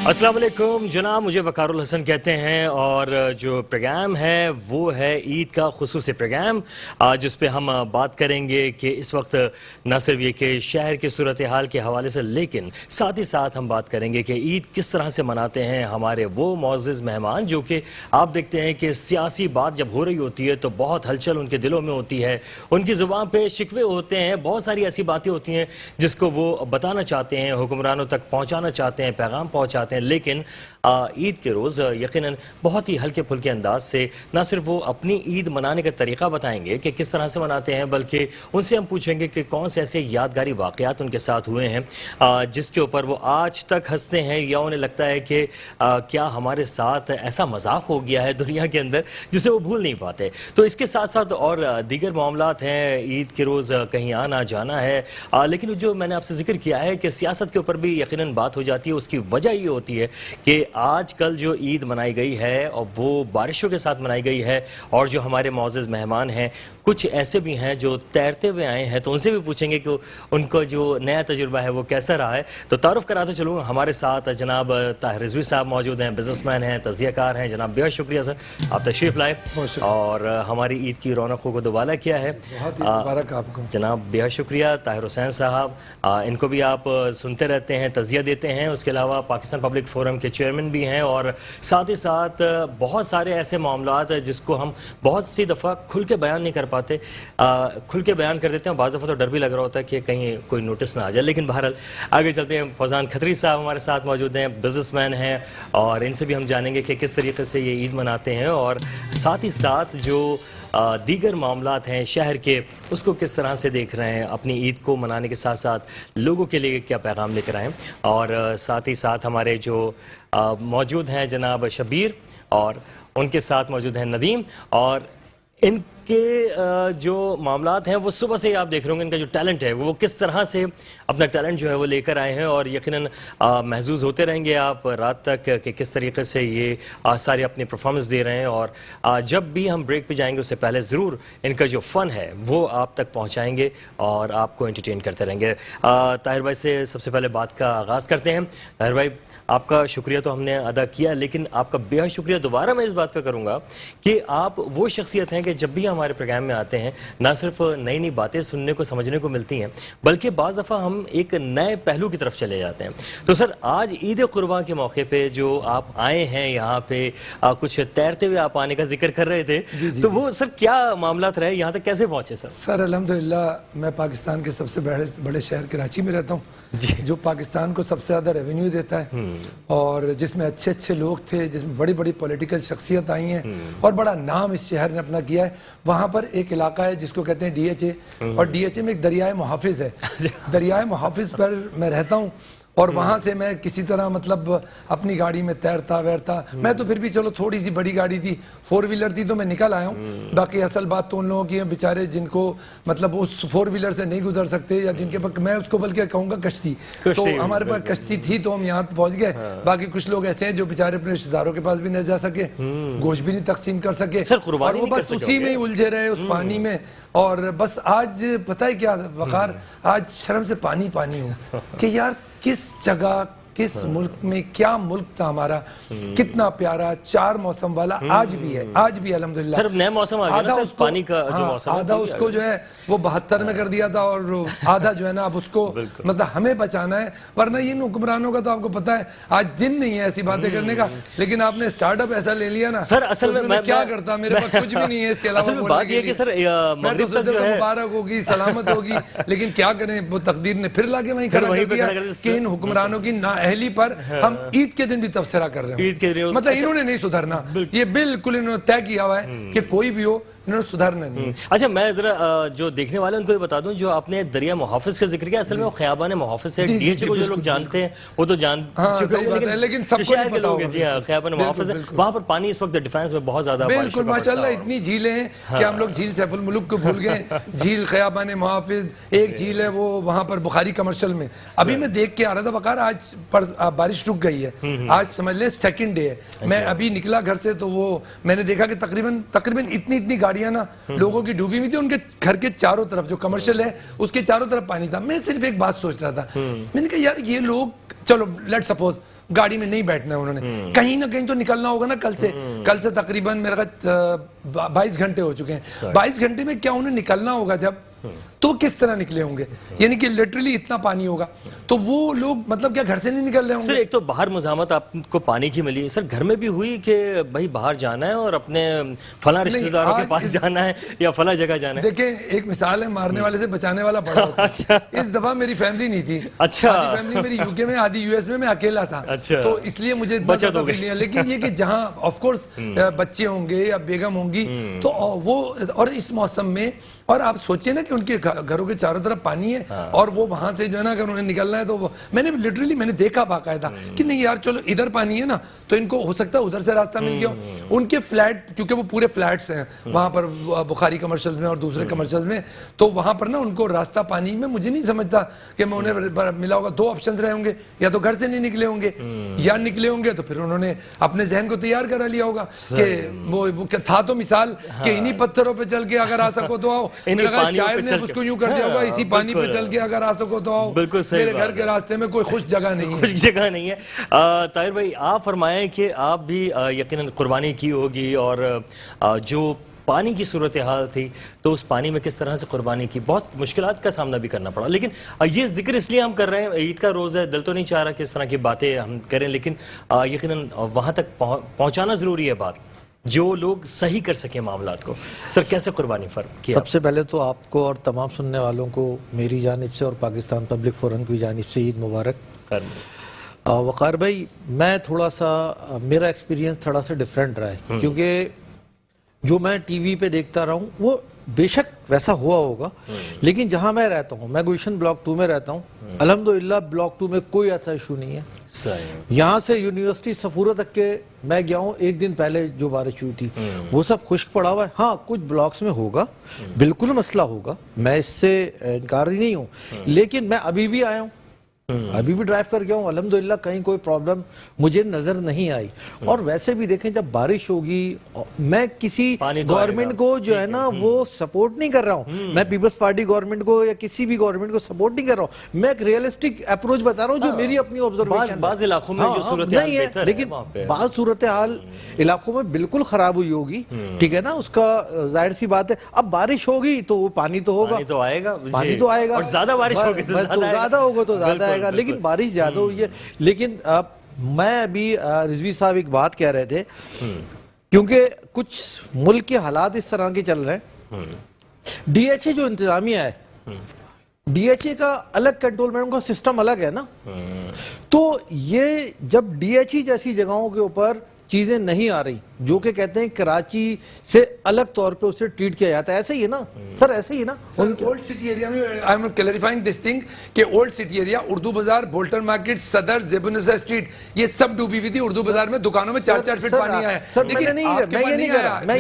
السلام علیکم جناب، مجھے وقار الحسن کہتے ہیں اور جو پروگرام ہے وہ ہے عید کا خصوصی پروگرام، جس پہ ہم بات کریں گے کہ اس وقت نہ صرف یہ کہ شہر کی صورتحال کے حوالے سے، لیکن ساتھ ہی ساتھ ہم بات کریں گے کہ عید کس طرح سے مناتے ہیں ہمارے وہ معزز مہمان، جو کہ آپ دیکھتے ہیں کہ سیاسی بات جب ہو رہی ہوتی ہے تو بہت ہلچل ان کے دلوں میں ہوتی ہے، ان کی زبان پہ شکوے ہوتے ہیں، بہت ساری ایسی باتیں ہوتی ہیں جس کو وہ بتانا چاہتے ہیں، حکمرانوں تک پہنچانا چاہتے ہیں، پیغام پہنچاتے ہیں، لیکن عید کے روز یقیناً بہت ہی ہلکے پھلکے انداز سے نہ صرف وہ اپنی عید منانے کا طریقہ بتائیں گے کہ کس طرح سے مناتے ہیں، بلکہ ان سے ہم پوچھیں گے کہ کون سے ایسے یادگاری واقعات ان کے ساتھ ہوئے ہیں جس کے اوپر وہ آج تک ہنستے ہیں یا انہیں لگتا ہے کہ کیا ہمارے ساتھ ایسا مذاق ہو گیا ہے دنیا کے اندر جسے وہ بھول نہیں پاتے۔ تو اس کے ساتھ ساتھ اور دیگر معاملات ہیں، عید کے روز کہیں آنا جانا ہے، لیکن جو میں نے آپ سے ذکر کیا ہے کہ سیاست کے اوپر بھی یقیناً بات ہو جاتی ہے۔ اس کی وجہ یہ ہوتی ہے کہ آج کل جو عید منائی گئی ہے اور وہ بارشوں کے ساتھ منائی گئی ہے، اور جو ہمارے معزز مہمان ہیں کچھ ایسے بھی ہیں جو تیرتے ہوئے آئے ہیں، تو ان سے بھی پوچھیں گے کہ ان کو جو نیا تجربہ ہے وہ کیسا رہا ہے۔ تو تعارف کراتے چلوں، ہمارے ساتھ جناب طاہر رضوی صاحب موجود ہیں، بزنس مین ہیں، تجزیہ کار ہیں۔ جناب بہت شکریہ سر، آپ تشریف لائے اور ہماری عید کی رونقوں کو دوبالا کیا ہے۔ بہت ہی مبارک آپ کو جناب بہت شکریہ۔ طاہر حسین صاحب، ان کو بھی آپ سنتے رہتے ہیں، تجزیہ دیتے ہیں، اس کے علاوہ پاکستان پبلک فورم کے چیئرمین بھی ہیں، اور ساتھ ہی ساتھ بہت سارے ایسے معاملات ہیں جس کو ہم بہت سی دفعہ کھل کے بیان نہیں کر پاتے، کھل کے بیان کر دیتے ہیں، بعض دفعہ تو ڈر بھی لگ رہا ہوتا ہے کہ کہیں کوئی نوٹس نہ آ جائے، لیکن بہرحال آگے چلتے ہیں۔ فوزان کھتری صاحب ہمارے ساتھ موجود ہیں، بزنس مین ہیں، اور ان سے بھی ہم جانیں گے کہ کس طریقے سے یہ عید مناتے ہیں، اور ساتھ ہی ساتھ جو دیگر معاملات ہیں شہر کے، اس کو کس طرح سے دیکھ رہے ہیں، اپنی عید کو منانے کے ساتھ ساتھ لوگوں کے لیے کیا پیغام لے کر آئیں۔ اور ساتھ ہی ساتھ ہمارے جو موجود ہیں جناب شبیر، اور ان کے ساتھ موجود ہیں ندیم، اور ان کے جو معاملات ہیں وہ صبح سے ہی آپ دیکھ رہے ہوں گے، ان کا جو ٹیلنٹ ہے وہ کس طرح سے اپنا ٹیلنٹ جو ہے وہ لے کر آئے ہیں، اور یقیناً محظوظ ہوتے رہیں گے آپ رات تک کہ کس طریقے سے یہ سارے اپنی پرفارمنس دے رہے ہیں۔ اور جب بھی ہم بریک پہ جائیں گے اس سے پہلے ضرور ان کا جو فن ہے وہ آپ تک پہنچائیں گے اور آپ کو انٹرٹین کرتے رہیں گے۔ طاہر بھائی سے سب سے پہلے بات کا آغاز کرتے ہیں۔ طاہر بھائی، آپ کا شکریہ تو ہم نے ادا کیا، لیکن آپ کا بہت شکریہ دوبارہ میں اس بات پہ کروں گا کہ آپ وہ شخصیت ہیں کہ جب بھی ہمارے پروگرام میں آتے ہیں نہ صرف نئی نئی باتیں سننے کو سمجھنے کو ملتی ہیں، بلکہ بعض دفعہ ہم ایک نئے پہلو کی طرف چلے جاتے ہیں۔ تو سر، آج عید قربان کے موقع پہ جو آپ آئے ہیں یہاں پہ، کچھ تیرتے ہوئے آپ آنے کا ذکر کر رہے تھے، تو وہ سر کیا معاملات رہے، یہاں تک کیسے پہنچے سر؟ سر الحمدللہ میں پاکستان کے سب سے بڑے شہر کراچی میں رہتا ہوں، جو پاکستان کو سب سے زیادہ ریونیو دیتا ہے، اور جس میں اچھے اچھے لوگ تھے، جس میں بڑی بڑی پولیٹیکل شخصیت آئی ہیں، اور بڑا نام اس شہر نے اپنا کیا ہے۔ وہاں پر ایک علاقہ ہے جس کو کہتے ہیں ڈی ایچ اے، اور ڈی ایچ اے میں ایک دریائے محافظ ہے۔ دریائے محافظ پر میں رہتا ہوں، اور وہاں سے میں کسی طرح مطلب اپنی گاڑی میں تیرتا ویرتا، میں تو پھر بھی چلو تھوڑی سی بڑی گاڑی تھی، 4 ویلر تھی، تو میں نکل آیا ہوں۔ باقی اصل بات تو ان لوگوں کی ہے بیچارے جن کو مطلب اس 4 ویلر سے نہیں گزر سکتے، یا جن کے پاس، میں اس کو بلکہ کہوں گا کشتی، تو ہمارے پاس کشتی تھی تو ہم یہاں پہنچ گئے۔ باقی کچھ لوگ ایسے ہیں جو بیچارے اپنے رشتہ داروں کے پاس بھی نہیں جا سکے، گوشت بھی نہیں تقسیم کر سکے، اور وہ بس اسی میں ہی الجھے رہے اس پانی میں۔ اور بس آج پتہ ہے کیا وقار، آج شرم سے پانی ہوں کہ یار کس جگہ، کس ملک میں، کیا ملک تھا ہمارا، کتنا پیارا، 4 موسم والا آج بھی ہے، آج بھی الحمدللہ۔ سر نیا موسم آ گیا نا، پانی کا جو موسم ہے، آدھا اس کو جو ہے وہ 72 میں کر دیا تھا، اور آدھا جو ہے نا اب اس کو مطلب ہمیں بچانا ہے، ورنہ ان حکمرانوں کا تو آپ کو پتہ ہے آج دن نہیں ہے ایسی باتیں کرنے کا، لیکن آپ نے سٹارٹ اپ ایسا لے لیا نا سر۔ اصل میں کیا کرتا، میرے پاس کچھ بھی نہیں ہے اس کے علاوہ بولنے بات یہ کہ سر مغرب تک جو ہے مبارک ہوگی، سلامت ہوگی، لیکن کیا کریں، وہ تقدیر نے پھر لا کے وہیں کھڑا کر دیا کہ ان حکمرانوں کی نااہلی پر ہم عید کے دن بھی تبصرہ کر رہے ہیں۔ مطلب انہوں نے نہیں سدھرنا، یہ بالکل انہوں نے طے کیا ہوا ہے کہ کوئی بھی ہو انہوں نے سدھرنا نہیں۔ اچھا، میں ذرا جو دیکھنے والے ان کو یہ بتا دوں، جو آپ نے دریا محافظ کا ذکر کیا، اصل میں وہ خیابان محافظ سے ڈی ایچ کو جو لوگ جانتے ہیں وہ تو جان چکے ہیں، لیکن سب کو نہیں پتا ہوگا۔ جی ہاں، خیابان محافظ ہے، وہاں پر پانی اس وقت ڈیفینس میں بہت زیادہ بالکل ماشاءاللہ اتنی جھیلیں ہیں کہ ہم لوگ جھیل سیف الملک کو بھول گئے۔ جھیل خیابان محافظ، ایک جھیل ہے وہ وہاں پر بخاری کمرشل میں، ابھی میں دیکھ کے آ رہا تھا وقار، آج پر بارش رک گئی ہے، آج سمجھ لیں سیکنڈ ڈے ہے۔ میں ابھی نکلا گھر سے تو وہ میں نے دیکھا کہ تقریباً اتنی گاڑیاں نا لوگوں کی ڈوبی ہوئی تھی، ان کے گھر کے چاروں طرف جو کمرشل ہے اس کے چاروں طرف پانی تھا۔ میں صرف ایک بات سوچ رہا تھا، میں نے کہا یار یہ لوگ، چلو لیٹ سپوز گاڑی میں نہیں بیٹھنا ہے انہوں نے, کہیں نہ کہیں تو نکلنا ہوگا نا کل سے تقریباً میرا 22 گھنٹے ہو چکے ہیں, 22 گھنٹے میں کیا انہیں نکلنا ہوگا جب, تو کس طرح نکلے ہوں گے, یعنی کہ لٹرلی اتنا پانی ہوگا, تو وہ لوگ مطلب کیا گھر سے نہیں نکل رہے ہوں گے. سر ایک تو باہر مزاحمت آپ کو پانی کی ملی, سر گھر میں بھی ہوئی کہ بھائی باہر جانا ہے اور اپنے فلاں رشتہ داروں کے پاس جانا ہے یا فلاں جگہ جانا ہے؟ دیکھیں ایک مثال ہے, مارنے والے سے بچانے والا بڑا ہوتا ہے. اس دفعہ میری فیملی نہیں تھی, آدھی فیملی میری یو کے میں, آدھی یو ایس میں اکیلا تھا, تو اس لیے مجھے بچت ہو گئی. لیکن یہ کہ جہاں آف کورس بچے ہوں گے یا بیگم ہوں گی, تو وہ اور اس موسم میں, اور آپ سوچیں نا کہ ان کے گھروں کے چاروں طرف پانی ہے, اور وہ وہاں سے جو ہے نا اگر انہیں نکلنا ہے تو میں نے لٹرلی میں نے دیکھا باقاعدہ کہ نہیں یار چلو ادھر پانی ہے نا, تو ان کو ہو سکتا ہے ادھر سے راستہ مل گیا ہو. ان کے فلیٹ, کیونکہ وہ پورے فلیٹس ہیں وہاں پر بخاری کمرشلز میں اور دوسرے کمرشلز میں, تو وہاں پر نا ان کو راستہ پانی میں, مجھے نہیں سمجھتا کہ میں انہیں ملا ہوگا. دو آپشنز رہے ہوں گے, یا تو گھر سے نہیں نکلے ہوں گے, یا نکلے ہوں گے تو پھر انہوں نے اپنے ذہن کو تیار کرا لیا ہوگا کہ وہ تھا تو مثال کہ انہی پتھروں پہ چل کے اگر آ سکو تو آؤ, شاعر نے اس کو یوں کر دیا ہوگا اسی پانی پہ چل کے اگر آ سکو تو آؤ, میرے گھر کے راستے میں کوئی خوش جگہ نہیں ہے. خوش جگہ نہیں ہے. طاہر بھائی آپ فرمائیں کہ آپ بھی یقیناً قربانی کی ہوگی, اور جو پانی کی صورتحال تھی تو اس پانی میں کس طرح سے قربانی کی, بہت مشکلات کا سامنا بھی کرنا پڑا. لیکن یہ ذکر اس لیے ہم کر رہے ہیں, عید کا روز ہے, دل تو نہیں چاہ رہا کہ اس طرح کی باتیں ہم کریں, لیکن یقیناً وہاں تک پہنچانا ضروری ہے بات, جو لوگ صحیح کر سکیں معاملات کو. سر کیسے قربانی فرق کیا؟ سب سے پہلے تو آپ کو اور تمام سننے والوں کو میری جانب سے اور پاکستان پبلک فورم کی جانب سے عید مبارک. وقار بھائی, میں تھوڑا سا, میرا ایکسپیرینس تھوڑا سا ڈیفرنٹ رہا ہے, کیونکہ جو میں ٹی وی پہ دیکھتا رہا ہوں وہ بے شک ویسا ہوا ہوگا, لیکن جہاں میں رہتا ہوں, میں گلشن بلاک 2 میں رہتا ہوں, الحمدللہ بلاک 2 میں کوئی ایسا ایشو نہیں ہے. یہاں سے یونیورسٹی صفورہ تک کے میں گیا ہوں, ایک دن پہلے جو بارش ہوئی تھی وہ سب خشک پڑا ہوا ہے. ہاں کچھ بلاکس میں ہوگا, بالکل مسئلہ ہوگا, میں اس سے انکار ہی نہیں ہوں, لیکن میں ابھی بھی آیا ہوں, ابھی بھی ڈرائیو کر گیا ہوں, الحمدللہ کہیں کوئی پرابلم مجھے نظر نہیں آئی. اور ویسے بھی دیکھیں جب بارش ہوگی, میں کسی گورنمنٹ کو جو ہے نا وہ سپورٹ نہیں کر رہا ہوں, میں پیپلز پارٹی گورنمنٹ کو یا کسی بھی گورنمنٹ کو سپورٹ نہیں کر رہا ہوں, میں ایک ریئلسٹک اپروچ بتا رہا ہوں جو میری اپنی آبزرویشن. بعض علاقوں میں جو صورتحال بہتر ہے, لیکن بعض صورتحال علاقوں میں بالکل خراب ہوئی ہوگی, ٹھیک ہے نا, اس کا ظاہر سی بات ہے. اب بارش ہوگی تو وہ پانی تو ہوگا, تو آئے گا, پانی تو آئے گا, اور زیادہ بارش ہوگی تو زیادہ ہوگا تو زیادہ آئے گا, لیکن بارش زیادہ ہوئی ہے. لیکن میں ابھی رضوی صاحب ایک بات کہہ رہے تھے, کیونکہ کچھ ملک کے حالات اس طرح کے چل رہے ہیں, ڈی ایچ اے جو انتظامیہ ہے, ڈی ایچ اے کا الگ کنٹرولمنٹ کا سسٹم الگ ہے نا, تو یہ جب ڈی ایچ ای جیسی جگہوں کے اوپر چیزیں نہیں آ رہی, جو کہ کہتے ہیں کراچی سے الگ طور پہ اسے ٹریٹ کیا جاتا ہے, ایسے ہی ہے نا سر, ایسے ہی ہے نا. اولڈ سٹی ایریا میں I am clarifying this thing کہ اولڈ سٹی ایریا, اردو بازار, بولٹن مارکیٹ, صدر, زیبونسا اسٹریٹ, یہ سب ڈوبی ہوئی تھی. اردو بازار میں دکانوں میں 4-4 فٹ پانی آیا ہے. سر میں یہ نہیں کر رہا, میں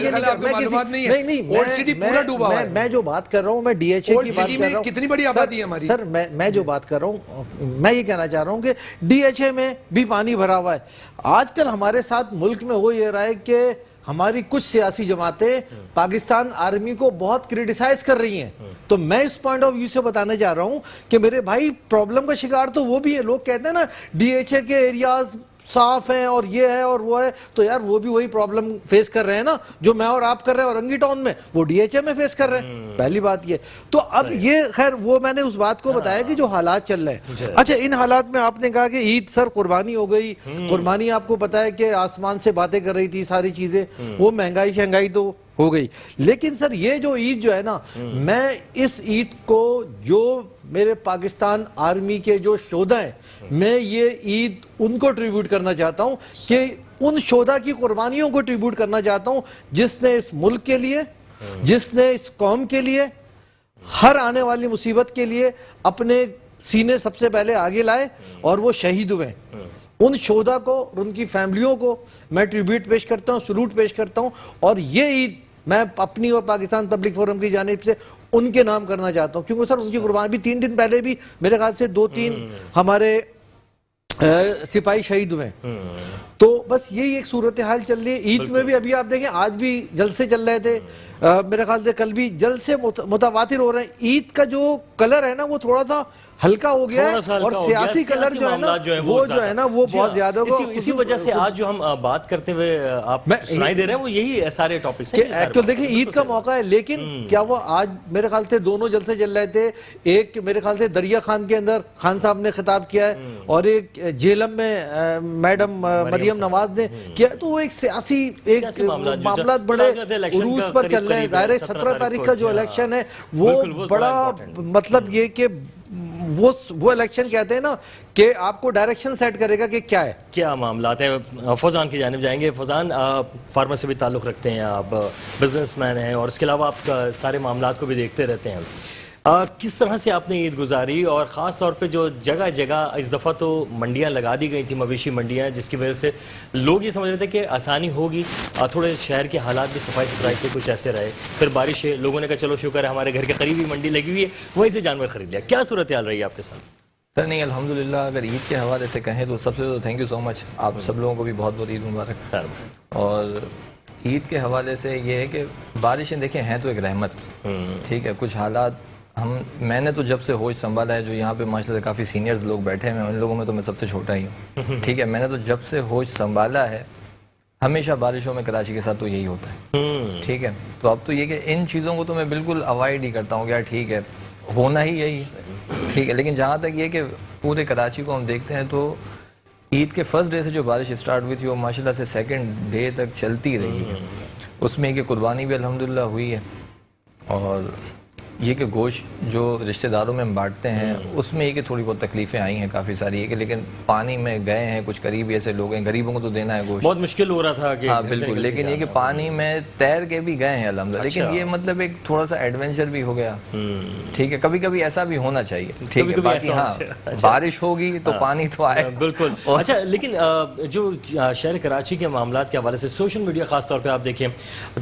جو بات کر رہا ہوں, میں ڈی ایچ اے کی بات کر رہا ہوں. کتنی بڑی آبادی ہے ہماری. سر میں جو بات کر رہا ہوں, میں یہ کہنا چاہ رہا ہوں کہ ڈی ایچ اے میں بھی پانی بھرا ہوا ہے. آج کل ہمارے ساتھ ملک میں ہو یہ رہا ہے کہ ہماری کچھ سیاسی جماعتیں پاکستان آرمی کو بہت کریٹیسائز کر رہی ہیں. تو میں اس پوائنٹ آف ویو سے بتانے جا رہا ہوں کہ میرے بھائی پرابلم کا شکار تو وہ بھی ہے. لوگ کہتے ہیں نا ڈی ایچ اے کے ایریاز صاف ہیں اور یہ ہے اور وہ ہے, تو یار وہ بھی وہی پرابلم فیس کر رہے ہیں نا جو میں اور آپ کر رہے ہیں, اور رنگی ٹاؤن میں وہ ڈی ایچ اے میں فیس کر رہے ہیں. پہلی بات یہ تو اب یہ خیر وہ میں نے اس بات کو بتایا کہ جو حالات چل رہے ہیں. اچھا, ان حالات میں آپ نے کہا کہ عید سر قربانی ہو گئی, قربانی آپ کو پتا ہے کہ آسمان سے باتیں کر رہی تھی ساری چیزیں, وہ مہنگائی شہنگائی تو ہو گئی. لیکن سر یہ جو عید جو ہے نا, میں اس عید کو جو میرے پاکستان آرمی کے جو شہدا ہیں, میں یہ عید ان کو ٹریبیوٹ کرنا چاہتا ہوں, کہ ان شہدا کی قربانیوں کو ٹریبیوٹ کرنا چاہتا ہوں جس نے اس ملک کے لیے, جس نے اس قوم کے لیے, ہر آنے والی مصیبت کے لیے اپنے سینے سب سے پہلے آگے لائے اور وہ شہید ہوئے. ان شہدا کو اور ان کی فیملیوں کو میں ٹریبیوٹ پیش کرتا ہوں, سلوٹ پیش کرتا ہوں, اور یہ عید میں اپنی اور پاکستان پبلک فورم کی جانب سے ان کے نام کرنا چاہتا ہوں, کیونکہ سر ان کی قربانی بھی 3 دن پہلے بھی میرے خیال سے 2-3 ہمارے سپاہی شہید ہوئے ہیں. تو بس یہی ایک صورتحال چل رہی ہے. عید میں بھی ابھی آپ دیکھیں آج بھی جلسے چل رہے تھے, میرے خیال سے کل بھی جلسے متواتر ہو رہے ہیں. عید کا جو کلر ہے نا وہ تھوڑا سا ہلکا ہو گیا ہے, اور سیاسی کلر جو ہے نا وہ بہت زیادہ ہوگا. اسی وجہ سے آج جو ہم بات کرتے ہوئے آپ سنائی دے رہے ہیں وہ یہی سارے ٹاپکس ہیں. ایکچوئل دیکھیں عید کا موقع ہے, لیکن کیا وہ آج میرے خیال سے دونوں جلسے چل رہے تھے. ایک میرے خیال سے دریا خان کے اندر خان صاحب نے خطاب کیا ہے, اور ایک جیلم میں میڈم مریم نواز نے کیا. تو وہ ایک سیاسی معاملات بڑے عروج پر چل رہے ہیں. ظاہر ہے 17 تاریخ کا جو الیکشن ہے وہ بڑا مطلب یہ کہ وہ الیکشن کہتے ہیں نا کہ آپ کو ڈائریکشن سیٹ کرے گا کہ کیا ہے, کیا معاملات ہیں. فوزان کی جانب جائیں گے. فوزان, فارما سے بھی تعلق رکھتے ہیں آپ, بزنس مین ہیں, اور اس کے علاوہ آپ سارے معاملات کو بھی دیکھتے رہتے ہیں. کس طرح سے آپ نے عید گزاری, اور خاص طور پہ جو جگہ جگہ اس دفعہ تو منڈیاں لگا دی گئی تھیں, مویشی منڈیاں, جس کی وجہ سے لوگ یہ سمجھ رہے تھے کہ آسانی ہوگی. تھوڑے شہر کے حالات بھی صفائی ستھرائی کے کچھ ایسے رہے, پھر بارش ہے, لوگوں نے کہا چلو شکر ہے ہمارے گھر کے قریب ہی منڈی لگی ہوئی ہے, وہیں سے جانور خرید لیا. کیا صورتحال رہی ہے آپ کے ساتھ؟ سر نہیں, الحمدللہ اگر عید کے حوالے سے کہیں تو سب سے تو تھینک یو سو مچ, آپ سب لوگوں کو بھی بہت بہت عید مبارک. اور عید کے حوالے سے یہ ہے کہ بارشیں دیکھیں ہیں تو ایک رحمت, ٹھیک ہے. کچھ حالات میں نے تو جب سے ہوش سنبھالا ہے, جو یہاں پہ ماشاءاللہ کافی سینئرز لوگ بیٹھے ہیں, ان لوگوں میں تو میں سب سے چھوٹا ہی ہوں, ٹھیک ہے. میں نے تو جب سے ہوش سنبھالا ہے ہمیشہ بارشوں میں کراچی کے ساتھ تو یہی ہوتا ہے, ٹھیک ہے. تو اب تو یہ کہ ان چیزوں کو تو میں بالکل اوائڈ ہی کرتا ہوں کہ یار ٹھیک ہے ہونا ہی یہی, ٹھیک ہے. لیکن جہاں تک یہ کہ پورے کراچی کو ہم دیکھتے ہیں تو عید کے فرسٹ ڈے سے جو بارش اسٹارٹ ہوئی تھی وہ ماشاءاللہ سے سیکنڈ ڈے تک چلتی رہی ہے. اس میں کہ قربانی بھی الحمدللہ ہوئی ہے, اور یہ کہ گوشت جو رشتہ داروں میں بانٹتے ہیں اس میں یہ کہ تھوڑی بہت تکلیفیں آئی ہیں کافی ساری, یہ کہ لیکن پانی میں گئے ہیں, کچھ قریبی ایسے لوگ ہیں, غریبوں کو تو دینا ہے گوشت, بہت مشکل ہو رہا تھا کہ ہاں بالکل, لیکن یہ کہ پانی میں تیر کے بھی گئے ہیں الحمدللہ. لیکن یہ مطلب ایک تھوڑا سا ایڈونچر بھی ہو گیا, ٹھیک ہے. کبھی کبھی ایسا بھی ہونا چاہیے, ٹھیک ہے. باقی ہاں بارش ہوگی تو پانی تو آئے, بالکل. اچھا, لیکن جو شہر کراچی کے معاملات کے حوالے سے سوشل میڈیا خاص طور پہ آپ دیکھیں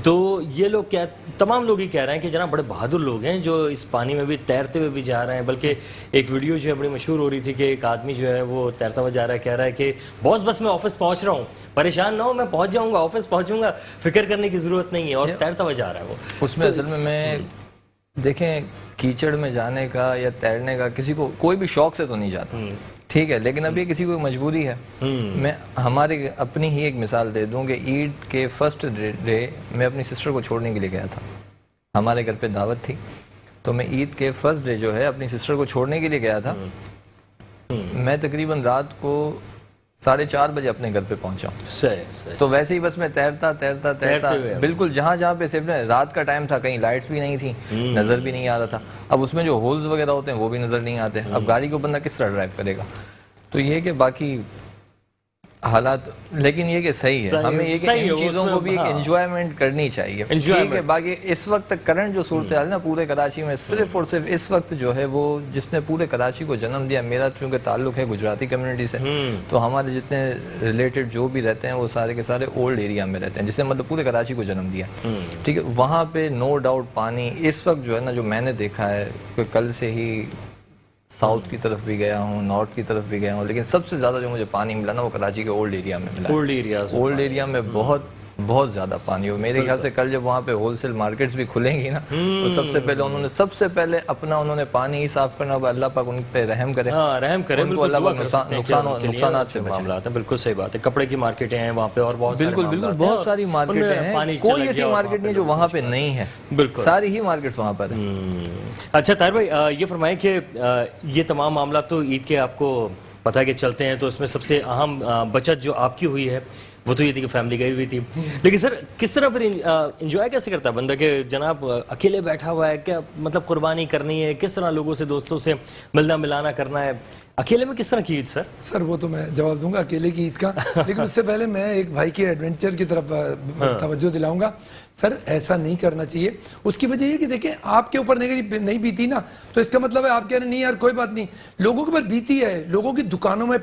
تو یہ لوگ تمام لوگ ہی کہہ رہے ہیں کہ جناب بڑے بہادر لوگ ہیں جو اس پانی میں بھی تیرتے ہوئے بھی جا رہے ہیں. بلکہ ایک ویڈیو جو ہے بڑی مشہور ہو رہی تھی کہ ایک آدمی جو ہے وہ تیرتا ہوا جا رہا ہے, کہہ رہا ہے کہ باس بس میں آفس پہنچ رہا ہوں, پریشان نہ ہو, میں پہنچ جاؤں گا, آفس پہنچوں گا, فکر کرنے کی ضرورت نہیں ہے, اور تیرتا ہوا جا رہا ہے وہ. اس میں اصل میں دیکھیں کیچڑ میں جانے کا یا تیرنے کا کسی کو کوئی بھی شوق سے تو نہیں جاتا, ٹھیک ہے. لیکن اب یہ کسی کو مجبوری ہے. میں ہماری اپنی ہی ایک مثال دے دوں کہ عید کے فرسٹ ڈے میں اپنی سسٹر کو چھوڑنے کے لیے گیا تھا, ہمارے گھر پہ دعوت تھی, تو میں عید کے فرسٹ ڈے جو ہے اپنی سسٹر کو چھوڑنے کے لیے گیا تھا. میں تقریباً رات کو 4:30 بجے اپنے گھر پہ پہنچا ہوں. تو ویسے ہی بس میں تیرتا بالکل جہاں پہ صرف رات کا ٹائم تھا, کہیں لائٹس بھی نہیں تھیں, نظر بھی نہیں آ رہا تھا. اب اس میں جو ہولز وغیرہ ہوتے ہیں وہ بھی نظر نہیں آتے. اب گاڑی کو بندہ کس طرح ڈرائیو کرے گا. تو یہ کہ باقی حالات, لیکن یہ کہ صحیح ہے, ہمیں یہ کہ ان چیزوں کو بھی ایک انجوائمنٹ کرنی چاہیے, ٹھیک ہے. باقی اس وقت کرنٹ جو صورتحال ہے نا پورے کراچی میں, صرف اور صرف اس وقت جو ہے وہ جس نے پورے کراچی کو جنم دیا, میرا چونکہ تعلق ہے گجراتی کمیونٹی سے, تو ہمارے جتنے ریلیٹڈ جو بھی رہتے ہیں وہ سارے کے سارے اولڈ ایریا میں رہتے ہیں, جس نے مطلب پورے کراچی کو جنم دیا, ٹھیک ہے. وہاں پہ نو ڈاؤٹ پانی اس وقت جو ہے نا, جو میں نے دیکھا ہے کہ کل سے ہی ساؤتھ کی طرف بھی گیا ہوں, نارتھ کی طرف بھی گیا ہوں, لیکن سب سے زیادہ جو مجھے پانی ملا نا وہ کراچی کے اولڈ ایریا میں ملا. اولڈ ایریا میں بہت زیادہ پانی ہو. میرے خیال سے کل جب وہاں پہ ہول سیل مارکیٹس بھی کھلیں گی نا تو سب سے پہلے انہوں نے پانی ہی صاف کرنا ہوگا. اللہ پاک ان پہ رحم کرے, ان کو اللہ پاک نقصانات سے بچائے. بالکل صحیح بات ہے. کپڑے کی مارکیٹیں ہیں وہاں پہ, اور بہت ساری مارکیٹیں ہیں, کوئی ایسی مارکیٹ نہیں جو وہاں پہ نہیں ہے, ساری ہی مارکیٹس وہاں پر ہیں. اچھا طاہر بھائی, یہ فرمائیں کہ یہ تمام معاملات تو عید کے آپ کو پتہ ہے کہ چلتے ہیں, تو اس میں سب سے اہم بچت جو آپ کی ہوئی ہے وہ تو یہ تھی کہ فیملی گئی ہوئی تھی. لیکن سر کس طرح پھر انجوائے کیسے کرتا ہے بندہ کہ جناب اکیلے بیٹھا ہوا ہے, کیا مطلب قربانی کرنی ہے, کس طرح لوگوں سے دوستوں سے ملنا ملانا کرنا ہے, اکیلے میں کس طرح کی عید سر؟ سر وہ تو میں جواب دوں گا اکیلے کی عید کا, لیکن اس سے پہلے میں ایک بھائی کے ایڈونچر کی طرف توجہ دلاؤں گا. سر ایسا نہیں کرنا چاہیے. اس کی وجہ یہ کہ دیکھیں آپ کے اوپر نہیں بیتی نا, تو اس کا مطلب ہے آپ کہہ رہے نہیں یار کوئی بات نہیں, لوگوں کے اوپر بیتی ہے. لوگوں کی دکانوں میں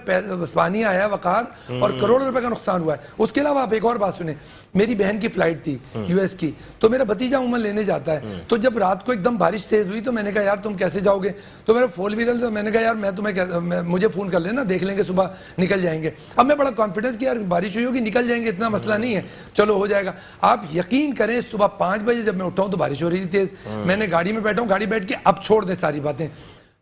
پانی آیا وقار, اور کروڑوں روپے کا نقصان ہوا ہے. اس کے علاوہ آپ ایک اور بات سنیں, میری بہن کی فلائٹ تھی US کی, تو میرا بھتیجا عموماً لینے جاتا ہے, تو جب رات کو ایک دم بارش تیز ہوئی تو میں نے کہا یار تم کیسے جاؤ گے, تو میرا 4 ویلر تھا, میں نے کہا یار میں تمہیں مجھے فون کر لینا, دیکھ لیں گے صبح نکل جائیں گے. اب میں بڑا کانفیڈنس کہ یار بارش ہوئی ہوگی نکل جائیں گے, اتنا مسئلہ نہیں ہے, چلو ہو جائے گا. آپ یقین کریں صبح 5 بجے جب میں اٹھا ہوں تو بارش ہو رہی تھی تیز, میں نے گاڑی میں بیٹھا ہوں, گاڑی بیٹھ کے اب چھوڑ دیں ساری باتیں.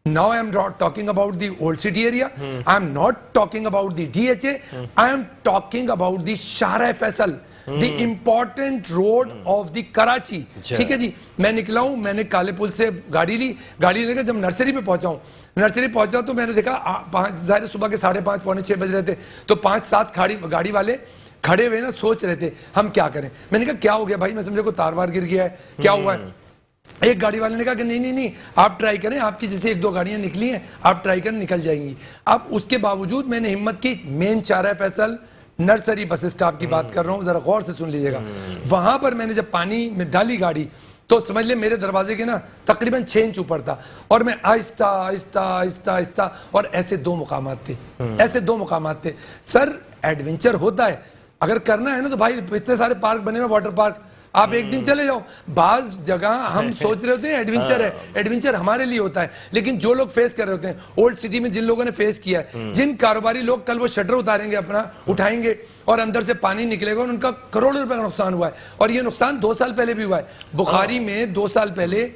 Now I am not talking about the old city area. I am not talking about the DHA. I am talking about the Shahra Faisal, the important road of the Karachi. ٹھیک ہے جی, میں نکلا ہوں, میں نے کالے پل سے گاڑی لی, گاڑی لے کے جب نرسری پہ پہنچا ہوں, نرسری پہنچا تو میں نے دیکھا ظاہر صبح کے 5:30 پونے 6 بج رہے تھے, تو 5-7 گاڑی والے کھڑے ہوئے نا سوچ رہے تھے ہم کیا کریں. میں نے کہا کیا ہو گیا بھائی, میں سمجھا کوئی تار وار گر گیا ہے, کیا ہوا ہے. ایک گاڑی والے نے کہا کہ نہیں آپ ٹرائی کریں, آپ کی جیسے 1-2 گاڑیاں نکلی ہیں آپ ٹرائی کریں نکل جائیں گی. اب اس کے باوجود میں نے ہمت کی, مین شارع فیصل نرسری بس اسٹاپ کی بات کر رہا ہوں, ذرا غور سے سن لیجیے گا. وہاں پر میں نے جب پانی میں ڈالی گاڑی تو سمجھ لیں میرے دروازے کے نا تقریباً 6 انچ اوپر تھا, اور میں آہستہ آہستہ آہستہ آہستہ, اور ایسے 2 مقامات تھے. سر ایڈونچر ہوتا ہے, اگر کرنا ہے نا تو بھائی اتنے سارے پارک بنے ہوئے, واٹر پارک, آپ ایک دن چلے جاؤ. بعض جگہ ہم سوچ رہے ہوتے ہیں ایڈونچر ہے, ایڈونچر ہمارے لیے ہوتا ہے, لیکن جو لوگ فیس کر رہے ہوتے ہیں اولڈ سٹی میں, جن لوگوں نے فیس کیا ہے, جن کاروباری لوگ کل وہ شٹر اتاریں گے اپنا, اٹھائیں گے اور اندر سے پانی نکلے گا, اور ان کا کروڑوں روپے کا نقصان ہوا ہے. اور یہ نقصان 2 سال پہلے بھی ہوا ہے. بخاری میں 2 سال پہلے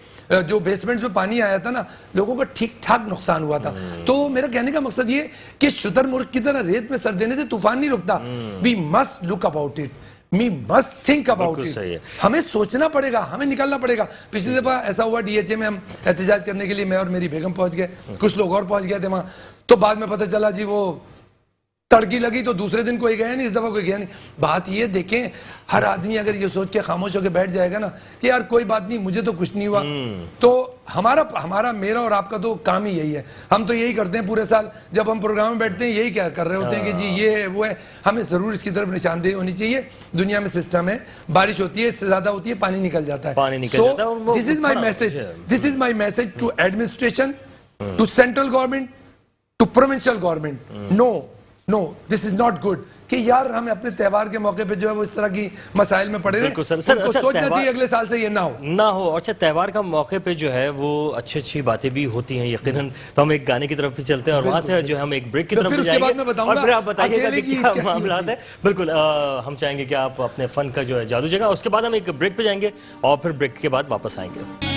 جو بیسمنٹس میں پانی آیا تھا نا, لوگوں کا ٹھیک ٹھاک نقصان ہوا تھا. تو میرا کہنے کا مقصد یہ کہ شتر مرغ کی طرح ریت میں سر دینے سے طوفان نہیں رکتا. We must look about it, we must think about it. ہمیں سوچنا پڑے گا, ہمیں نکلنا پڑے گا. پچھلی دفعہ ایسا ہوا DHA میں ہم احتجاج کرنے کے لیے میں اور میری بیگم پہنچ گئے, کچھ لوگ اور پہنچ گئے تھے وہاں, تو بعد میں پتہ چلا جی وہ تڑکی لگی تو دوسرے دن کوئی گیا نہیں, اس دفعہ کوئی گیا نہیں. بات یہ دیکھیں, ہر آدمی اگر یہ سوچ کے خاموش ہو کے بیٹھ جائے گا نا کہ یار کوئی بات نہیں, مجھے تو کچھ نہیں ہوا, تو ہمارا میرا اور آپ کا تو کام ہی یہی ہے. ہم تو یہی کرتے ہیں پورے سال, جب ہم پروگرام میں بیٹھتے ہیں یہی کیا کر رہے ہوتے ہیں کہ جی یہ ہے وہ ہے. ہمیں ضرور اس کی طرف نشاندہی ہونی چاہیے. دنیا میں سسٹم ہے, بارش ہوتی ہے, اس سے زیادہ ہوتی ہے, پانی نکل جاتا ہے. So this is my message to administration, to central government, to provincial government. No this is not good کہ یار ہم اپنے تہوار کے موقع پہ جو ہے وہ اس طرح کی مسائل میں پڑے رہے. ان کو سوچنا چاہیے اگلے سال سے یہ نہ ہو. اچھا, تہوار کا موقع پہ جو ہے وہ اچھی باتیں بھی ہوتی ہیں یقیناً. تو ہم ایک گانے کی طرف بھی چلتے ہیں, اور وہاں سے جو ہم ایک بریک کی طرف بھی جائیں گے, اور پھر آپ بتائیے گا کہ کیا معاملات ہیں. بالکل, ہم چاہیں گے کہ آپ اپنے فن کا جو ہے جادو جگہ. اس کے بعد ہم ایک بریک پہ جائیں گے, اور پھر بریک کے بعد واپس آئیں گے.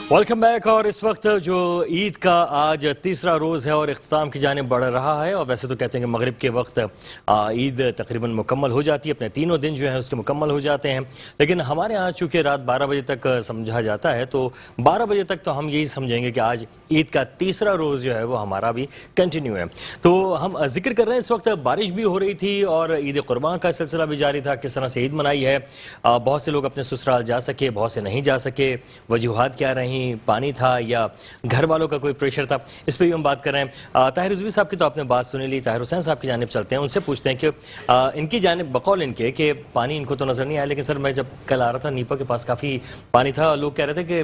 Welcome back. اور اس وقت جو عید کا آج تیسرا روز ہے اور اختتام کی جانب بڑھ رہا ہے, اور ویسے تو کہتے ہیں کہ مغرب کے وقت عید تقریباً مکمل ہو جاتی ہے, اپنے 3 دن جو ہیں اس کے مکمل ہو جاتے ہیں. لیکن ہمارے ہاں چونکہ رات 12 بجے تک سمجھا جاتا ہے, تو 12 بجے تک تو ہم یہی سمجھیں گے کہ آج عید کا تیسرا روز جو ہے وہ ہمارا بھی کنٹینیو ہے. تو ہم ذکر کر رہے ہیں اس وقت بارش بھی ہو رہی تھی, اور عید قربان کا سلسلہ بھی جاری تھا, کس طرح سے عید منائی ہے. بہت سے لوگ اپنے سسرال جا سکے, بہت سے نہیں جا سکے, وجوہات کیا رہیں, پانی تھا یا گھر والوں کا کوئی پریشر تھا, اس پہ بھی ہم بات کر رہے ہیں. طاہر رضوی صاحب کی تو آپ نے بات سنی لی, طاہر حسین صاحب کی جانب چلتے ہیں, ان سے پوچھتے ہیں کہ ان کی جانب بقول ان کے کہ پانی ان کو تو نظر نہیں آیا, لیکن سر میں جب کل آ رہا تھا نیپا کے پاس کافی پانی تھا, لوگ کہہ رہے تھے کہ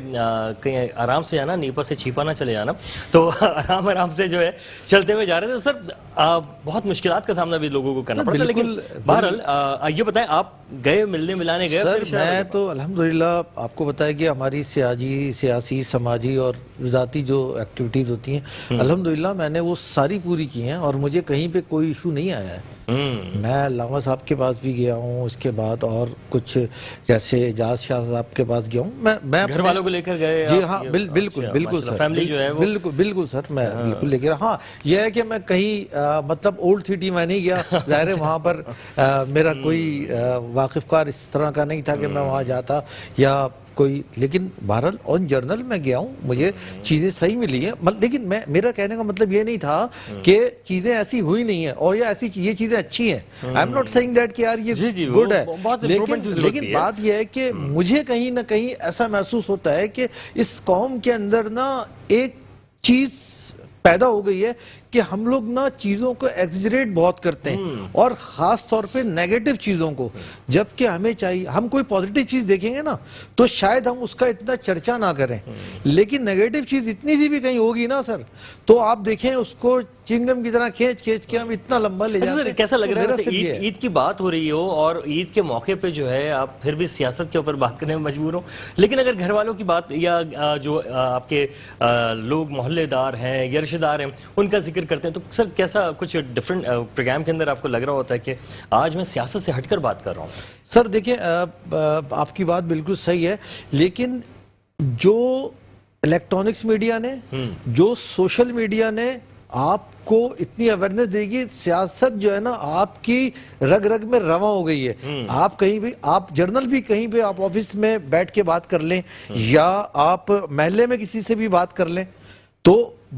کہیں آرام سے جانا, نیپا سے چھیپا نہ چلے جانا, تو آرام سے جو ہے چلتے ہوئے جا رہے تھے. سر بہت مشکلات کا سامنا بھی لوگوں کو کرنا پڑتا, لیکن بہرحال یہ بتائیں آپ گئے ملنے ملانے گئے؟ سر میں تو الحمدللہ آپ کو بتایا کہ ہماری سیاسی سماجی اور ذاتی جو ایکٹیویٹیز ہوتی ہیں الحمدللہ میں نے وہ ساری پوری کی ہیں, اور مجھے کہیں پہ کوئی ایشو نہیں آیا ہے. میں علامہ صاحب کے پاس بھی گیا ہوں, اس کے بعد اور کچھ جیسے اعجاز شاہ صاحب کے پاس گیا ہوں. میں گھر والوں کو لے کر گئے؟ جی ہاں بالکل سر, فیملی جو ہے بالکل سر, میں بالکل لے کے. ہاں یہ ہے کہ میں کہیں مطلب اولڈ سٹی میں نہیں گیا, ظاہر ہے وہاں پر میرا کوئی واقف کار اس طرح کا نہیں تھا کہ میں وہاں جاتا یا کوئی, لیکن بہرحال آن جرنل میں گیا ہوں, مجھے چیزیں صحیح ملی ہیں. لیکن میرا کہنے کا مطلب یہ نہیں تھا کہ چیزیں ایسی ہوئی نہیں ہیں اور یہ چیزیں اچھی ہیں. I am not seeing that کہ یار یہ گڈ ہے, لیکن بات یہ ہے کہ مجھے کہیں نہ کہیں ایسا محسوس ہوتا ہے کہ اس قوم کے اندر نا ایک چیز پیدا ہو گئی ہے کہ ہم لوگ نا چیزوں کو ایگزیجریٹ بہت کرتے ہیں اور خاص طور پہ نیگیٹو چیزوں کو، جبکہ ہمیں چاہیے ہم کوئی پازیٹیو چیز دیکھیں گے نا تو شاید ہم اس کا اتنا چرچا نہ کریں، لیکن نیگیٹو چیز اتنی سی بھی کہیں ہوگی نا سر تو آپ دیکھیں اس کو چنگم کی طرح کھینچ کے ہم اتنا لمبا لے جاتے ہیں۔ کیسا لگ رہا میرا ہے صرف یہ عید کی بات ہو رہی ہو اور عید کے موقع پہ جو ہے آپ پھر بھی سیاست کے اوپر بات کرنے میں مجبور ہو، لیکن اگر گھر والوں کی بات یا جو آپ کے لوگ محلے دار ہیں یا رشتہ دار ہیں ان کا ذکر کرتے ہیں تو سر کیسا کچھ ڈفرینٹ پروگرام کے اندر آپ کو لگ رہا ہوتا ہے کہ آج میں سیاست سے ہٹ کر بات کر رہا ہوں؟ سر دیکھیں آپ کی بات بالکل صحیح ہے، لیکن جو الیکٹرانکس میڈیا نے جو سوشل میڈیا نے آپ کو اتنی اویئرنیس دے گی، سیاست جو ہے نا آپ کی رگ رگ میں رواں ہو گئی ہے۔ آپ کہیں بھی آپ جرنل بھی کہیں پہ آپ آفس میں بیٹھ کے بات کر لیں یا آپ محلے میں کسی سے بھی بات کر لیں تو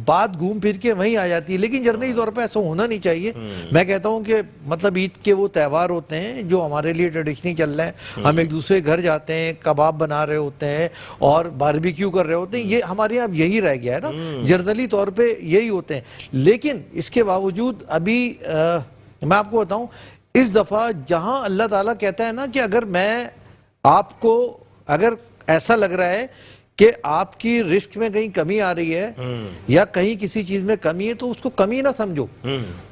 بات گھوم پھر کے وہیں آ جاتی ہے، لیکن جرنلی طور پہ ایسا ہونا نہیں چاہیے۔ میں کہتا ہوں کہ مطلب عید کے وہ تہوار ہوتے ہیں جو ہمارے لیے ٹریڈیشنلی چل رہے ہیں، ہم ایک دوسرے کے گھر جاتے ہیں، کباب بنا رہے ہوتے ہیں اور باربیکیو کر رہے ہوتے ہیں، یہ ہمارے یہاں یہی رہ گیا ہے نا، جرنلی طور پہ یہی ہوتے ہیں۔ لیکن اس کے باوجود ابھی میں آپ کو بتاؤں اس دفعہ جہاں اللہ تعالیٰ کہتا ہے نا کہ اگر میں آپ کو اگر ایسا لگ رہا ہے کہ آپ کی رسک میں کہیں کمی آ رہی ہے یا کہیں کسی چیز میں کمی ہے تو اس کو کمی نہ سمجھو،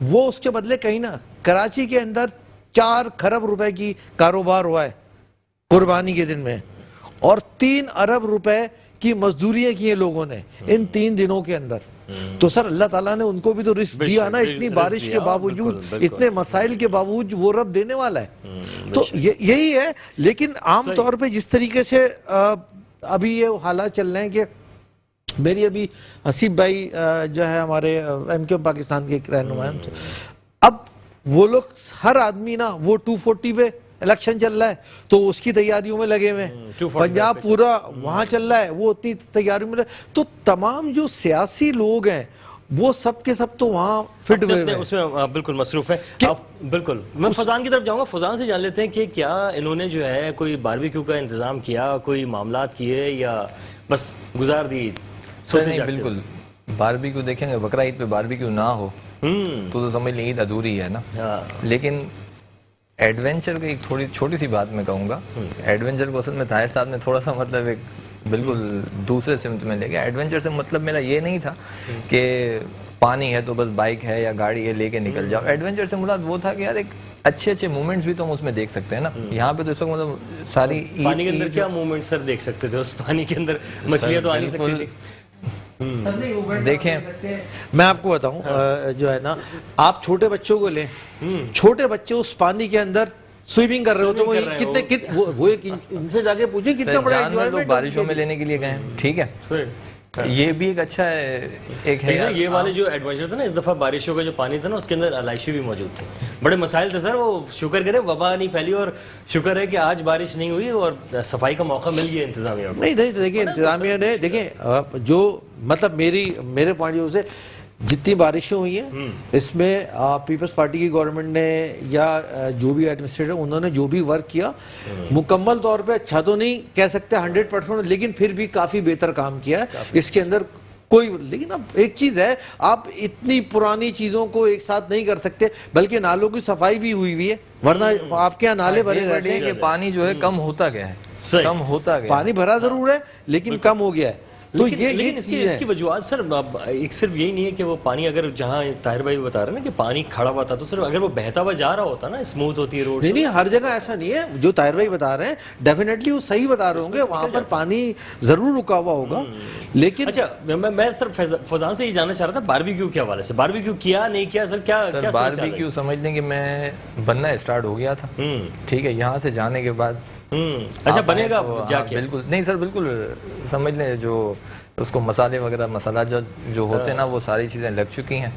وہ اس کے بدلے کہیں نہ کراچی کے اندر 4 کھرب روپے کی کاروبار ہوا ہے قربانی کے دن میں اور 3 ارب روپے کی مزدوریاں کی ہیں لوگوں نے ان 3 دنوں کے اندر۔ تو سر اللہ تعالیٰ نے ان کو بھی تو رزق دیا نا، اتنی بارش کے باوجود اتنے مسائل کے باوجود وہ رب دینے والا ہے۔ تو یہی ہے، لیکن عام طور پہ جس طریقے سے ابھی یہ حالات چل رہے ہیں کہ میری ابھی حسیب بھائی جو ہے ہمارے ایم کیو پاکستان کے رہنما ہیں، اب وہ لوگ ہر آدمی نا وہ 240 پہ الیکشن چل رہا ہے تو اس کی تیاریوں میں لگے ہوئے ہیں، پنجاب پورا وہاں چل رہا ہے وہ اتنی تیاریوں میں لگے، تو تمام جو سیاسی لوگ ہیں وہ سب کے سب تو وہاں فٹ ہوئے ہیں، اس میں بالکل مصروف ہے۔ بالکل میں فضان کی طرف جاؤں گا، فضان سے جان لیتے ہیں کہ کیا انہوں نے جو ہے کوئی باربیکیو کا انتظام کیا، کوئی معاملات کیے یا بس گزار دی؟ نہیں بالکل باربیکیو دیکھیں گے، بقرہ عید پہ باربیکیو نہ ہو تو سمجھ لیں عید ادھوری ہے نا۔ لیکن ایڈونچر کی ایک تھوڑی چھوٹی سی بات میں کہوں گا، ایڈونچر کو اصل میں طاہر صاحب نے تھوڑا سا مطلب ایک بالکل دوسرے سمت میں لے گیا۔ ایڈونچر سے مطلب میرا یہ نہیں تھا کہ پانی ہے تو بس بائک ہے یا گاڑی ہے لے کے نکل جاؤ، ایڈونچر سے مراد وہ تھا کہ یار ایک اچھے مومنٹس بھی تو ہم اس میں دیکھ سکتے ہیں نا۔ یہاں پہ تو اس وقت مطلب ساری پانی کے اندر کیا مومنٹ سر دیکھ سکتے تھے؟ اس پانی کے اندر مچھلیاں تو آ نہیں سکتی تھی۔ دیکھیں میں آپ کو بتاؤں جو ہے نا، آپ چھوٹے بچوں کو لیں، چھوٹے بچے اس پانی کے اندر سوئمنگ کر رہے ہوتے ہیں، کتنے وہ ان سے جا کے پوچھیں کتنا بڑا انجوائمنٹ لوگ بارشوں میں لینے کے لیے گئے ہیں، ٹھیک ہے، یہ بھی ایک اچھا ایک ہے۔ یہ والے جو ایڈوائزر تھا نا اس دفعہ بارشوں کا جو پانی تھا نا اس کے اندر علائشی بھی موجود تھی، بڑے مسائل تھے سر، وہ شکر کرے وبا نہیں پھیلی اور شکر ہے کہ آج بارش نہیں ہوئی اور صفائی کا موقع مل گیا انتظامیہ کو۔ نہیں دیکھیں انتظامیہ نے دیکھیں جو مطلب میرے پوائنٹ آف ویو سے جتنی بارشیں ہوئی ہیں اس میں پیپلز پارٹی کی گورنمنٹ نے یا جو بھی ایڈمنسٹریٹر انہوں نے جو بھی ورک کیا مکمل طور پہ اچھا تو نہیں کہہ سکتے 100%، لیکن پھر بھی کافی بہتر کام کیا ہے اس کے اندر کوئی۔ لیکن اب ایک چیز ہے، آپ اتنی پرانی چیزوں کو ایک ساتھ نہیں کر سکتے، بلکہ نالوں کی صفائی بھی ہوئی ہے، ورنہ آپ کے یہاں نالے بھرے رہتے ہیں کہ پانی جو ہے کم ہوتا گیا ہے، کم ہوتا گیا، پانی بھرا ضرور ہے لیکن کم ہو گیا ہے۔ تو لیکن اس کی وجوہات سر ایک صرف یہی نہیں ہے کہ وہ پانی اگر جہاں طاہر بھائی بتا رہے ہیں نا کہ پانی کھڑا ہوا تھا تو صرف اگر وہ بہتا ہوا جا رہا ہوتا نا اسموتھ ہوتی ہے روڈ، نہیں ہر جگہ ایسا نہیں ہے، جو طاہر بھائی بتا رہے ہیں ڈیفینیٹلی وہ صحیح بتا رہے ہوں گے، وہاں پر پانی ضرور رکا ہوا ہوگا۔ لیکن اچھا میں سر فضان سے یہ جاننا چاہ رہا تھا باربیکیو کے حوالے سے، باربیکیو کیا نہیں کیا سر؟ کیا باربیکیو سمجھ لیں کہ میں بننا اسٹارٹ ہو گیا تھا، ٹھیک ہے، یہاں سے جانے کے بعد اچھا بنے گا جا کے؟ بالکل نہیں سر، بالکل سمجھ لیں جو اس کو مسالے وغیرہ مسالہ جو ہوتے ہیں نا وہ ساری چیزیں لگ چکی ہیں،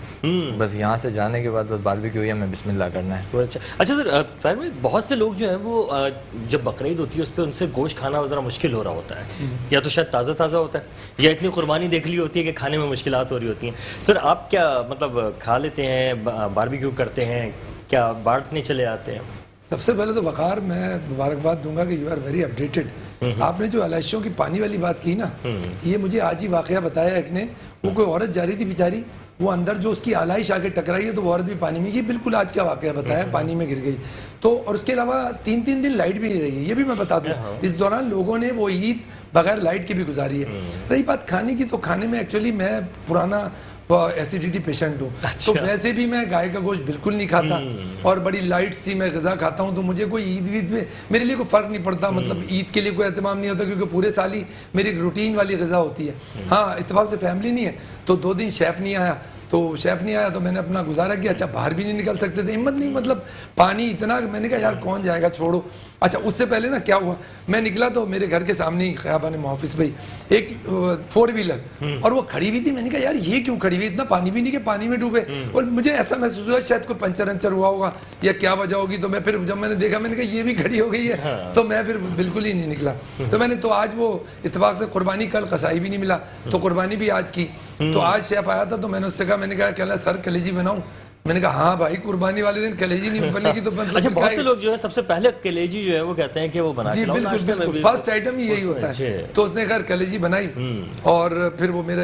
بس یہاں سے جانے کے بعد بس باربیکیو یا میں بسم اللہ کرنا ہے۔ اچھا سر طاہر بھائی بہت سے لوگ جو ہیں وہ جب بقرعید ہوتی ہے اس پہ ان سے گوشت کھانا ذرا مشکل ہو رہا ہوتا ہے، یا تو شاید تازہ ہوتا ہے یا اتنی قربانی دیکھ لی ہوتی ہے کہ کھانے میں مشکلات ہو رہی ہوتی ہیں۔ سر آپ کیا مطلب کھا لیتے ہیں، باربیکیو کرتے ہیں، کیا بانٹنے چلے آتے ہیں؟ سب سے پہلے تو وقار میں مبارکباد دوں گا کہ یو آر ویری اپڈیٹڈ۔ آپ نے جو علائشوں کی پانی والی بات کی نا، یہ مجھے آج ہی واقعہ بتایا ایک نے، وہ کوئی عورت جا رہی تھی بیچاری وہ اندر جو اس کی آلائش آ کے ٹکرائی ہے تو وہ عورت بھی پانی میں. یہ بالکل آج کا واقعہ بتایا, پانی میں گر گئی. تو اور اس کے علاوہ 3 دن لائٹ بھی نہیں رہی ہے, یہ بھی میں بتا دوں. اس دوران لوگوں نے وہ عید بغیر لائٹ کی بھی گزاری ہے. رہی بات کھانے کی, تو کھانے میں ایکچولی میں پرانا ایسیڈیٹی پیشنٹ ہوں, تو ویسے بھی میں گائے کا گوشت بالکل نہیں کھاتا اور بڑی لائٹ سی میں غذا کھاتا ہوں. تو مجھے کوئی عید وید میں میرے لیے کوئی فرق نہیں پڑتا, مطلب عید کے لیے کوئی اہتمام نہیں ہوتا, کیونکہ پورے سال ہی میری ایک روٹین والی غذا ہوتی ہے. ہاں اتفاق سے فیملی نہیں ہے, تو 2 دن شیف نہیں آیا, تو میں نے اپنا گزارا کیا. اچھا باہر بھی نہیں نکل سکتے تھے, ہمت نہیں, مطلب پانی اتنا, میں نے کہا یار کون جائے گا, چھوڑو. اچھا اس سے پہلے نا کیا ہوا, میں نکلا تو میرے گھر کے سامنے ہی خیابان محافظ بھائی ایک 4 ویلر اور وہ کھڑی ہوئی تھی. میں نے کہا یار یہ کیوں کھڑی ہوئی, اتنا پانی بھی نہیں کہ پانی میں ڈوبے. اور مجھے ایسا محسوس ہوا شاید کوئی پنچر ہوا ہوگا یا کیا وجہ ہوگی. تو میں پھر جب میں نے دیکھا, میں نے کہا یہ بھی کھڑی ہو گئی ہے, تو میں پھر بالکل ہی نہیں نکلا. تو میں نے تو آج وہ اتفاق سے قربانی, کل قصائی بھی نہیں ملا تو قربانی بھی آج کی. تو آج شیف آیا تھا, تو میں نے اس سے کہا, میں نے کہا کہ سر کلیجی بناؤں. میں نے کہا ہاں بھائی قربانی والے دن کلیجی نہیں بنے گی تو اچھا بہت سے لوگ جو ہے سب سے پہلے کلیجی جو ہے وہ کہتے ہیں کہ وہ بنا کے لاؤ. جی بالکل, فرسٹ آئٹم ہی یہی ہوتا ہے. تو اس نے خیر کلیجی بنائی اور پھر وہ میرا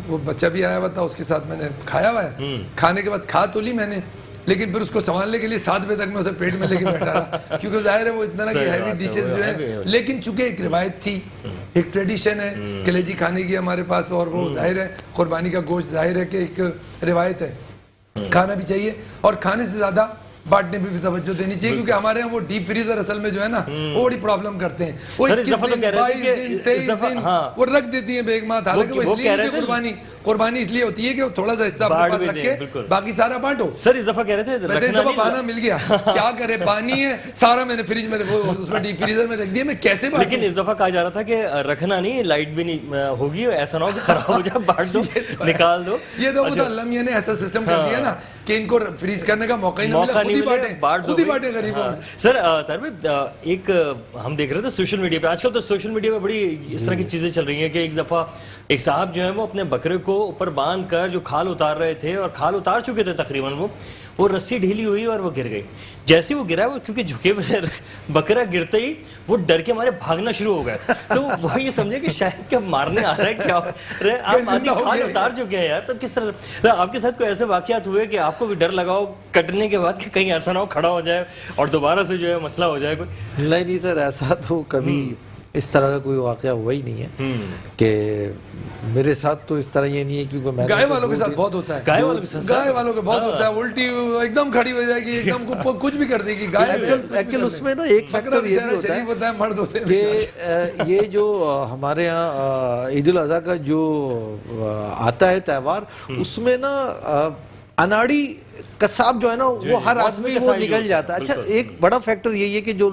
وہ بچہ بھی آیا ہوا تھا, اس کے ساتھ میں نے کھایا ہوا ہے. کھانے کے بعد کھا تو لی میں نے, لیکن پھر اس کو سنبھالنے کے لیے 7 بجے تک میں اسے پیٹ میں لے کے بیٹھا رہا, کیونکہ ظاہر ہے وہ اتنا کہ ہیوی ڈشز جو ہے, لیکن چونکہ ایک روایت تھی, ایک ٹریڈیشن ہے کلیجی کھانے کی ہمارے پاس, اور وہ ظاہر ہے قربانی کا گوشت ظاہر ہے کہ ایک روایت ہے, کھانا بھی چاہیے. اور کھانے سے زیادہ بانٹنے بھی توجہ دینی چاہیے, کیونکہ ہمارے یہاں وہ ڈیپ فریزر اصل میں جو ہے نا وہ بڑی پرابلم کرتے ہیں. وہ 21 دن 22 دن 23 دن وہ رکھ دیتی ہیں بیگ مات. حالانکہ وہ اس لیے قربانی اس لیے ہوتی ہے کہ وہ تھوڑا سا حصہ اپنے پاس رکھ کے باقی سارا بانٹو. سر اس دفعہ کہہ رہے تھے ویسے اس دفعہ بہانا مل گیا, کیا کرے, پانی ہے سارا میں نے فریج میں اس میں ڈیپ فریزر میں رکھ دیا, میں کیسے بانٹوں. لیکن اس دفعہ کہا جا رہا تھا کہ رکھنا نہیں, لائٹ بھی نہیں ہوگی, ایسا نہ ہو کہ خراب ہو جائے, بانٹ دو نکال دو. یہ تو خود اللہ میاں نے ایسا سسٹم کر دیا نا کہ ان کو فریز کرنے کا موقع ہی نہ ملا, خود ہی بانٹے غریبوں میں. سر طارق ایک ہم دیکھ رہے تھے سوشل میڈیا پہ, آج کل تو سوشل میڈیا پہ بڑی اس طرح کی چیزیں چل رہی ہیں کہ ایک دفعہ ایک صاحب جو ہیں وہ اپنے بکرے کو اوپر باندھ کر جو کھال اتار رہے تھے, اور کھال اتار چکے تھے تقریباً, وہ رسی ڈھیلی ہوئی اور وہ گر گئی. جیسے وہ گرا, وہ کیونکہ جھکے ہوئے بکرا گرتے ہی وہ ڈر کے مارے بھاگنا شروع ہو گئے. تو وہ یہ سمجھے کہ شاید کیا مارنے آ رہا ہے, کیا آپ آدھی کھال اتار چکے ہیں یار. تو کس طرح آپ کے ساتھ کوئی ایسے واقعات ہوئے کہ آپ کو بھی ڈر لگاؤ کٹنے کے بعد کہ کہیں ایسا نہ ہو کھڑا ہو جائے اور دوبارہ سے جو ہے مسئلہ ہو جائے کوئی؟ نہیں سر, ایسا تو کبھی اس طرح کا کوئی واقعہ ہوا ہی نہیں ہے کہ میرے ساتھ. تو اس طرح یہ نہیں ہے, کیونکہ میں گائے والوں کے ساتھ بہت ہوتا ہے, گائے والوں کے بہت ہوتا ہے, الٹی ایک دم کھڑی ہو جائے گی, ایک دم کچھ بھی کر دے گی گائے. ایکچولی اس میں نا ایک فیکٹر یہ بھی ہوتا ہے مرد ہوتے ہیں کہ یہ جو ہمارے یہاں عید الاضحیٰ کا جو آتا ہے تہوار, اس میں نا اناڑی قصاب جو ہے نا وہ ہر آدمی وہ نکل جاتا ہے. اچھا ایک بڑا فیکٹر یہی ہے کہ جو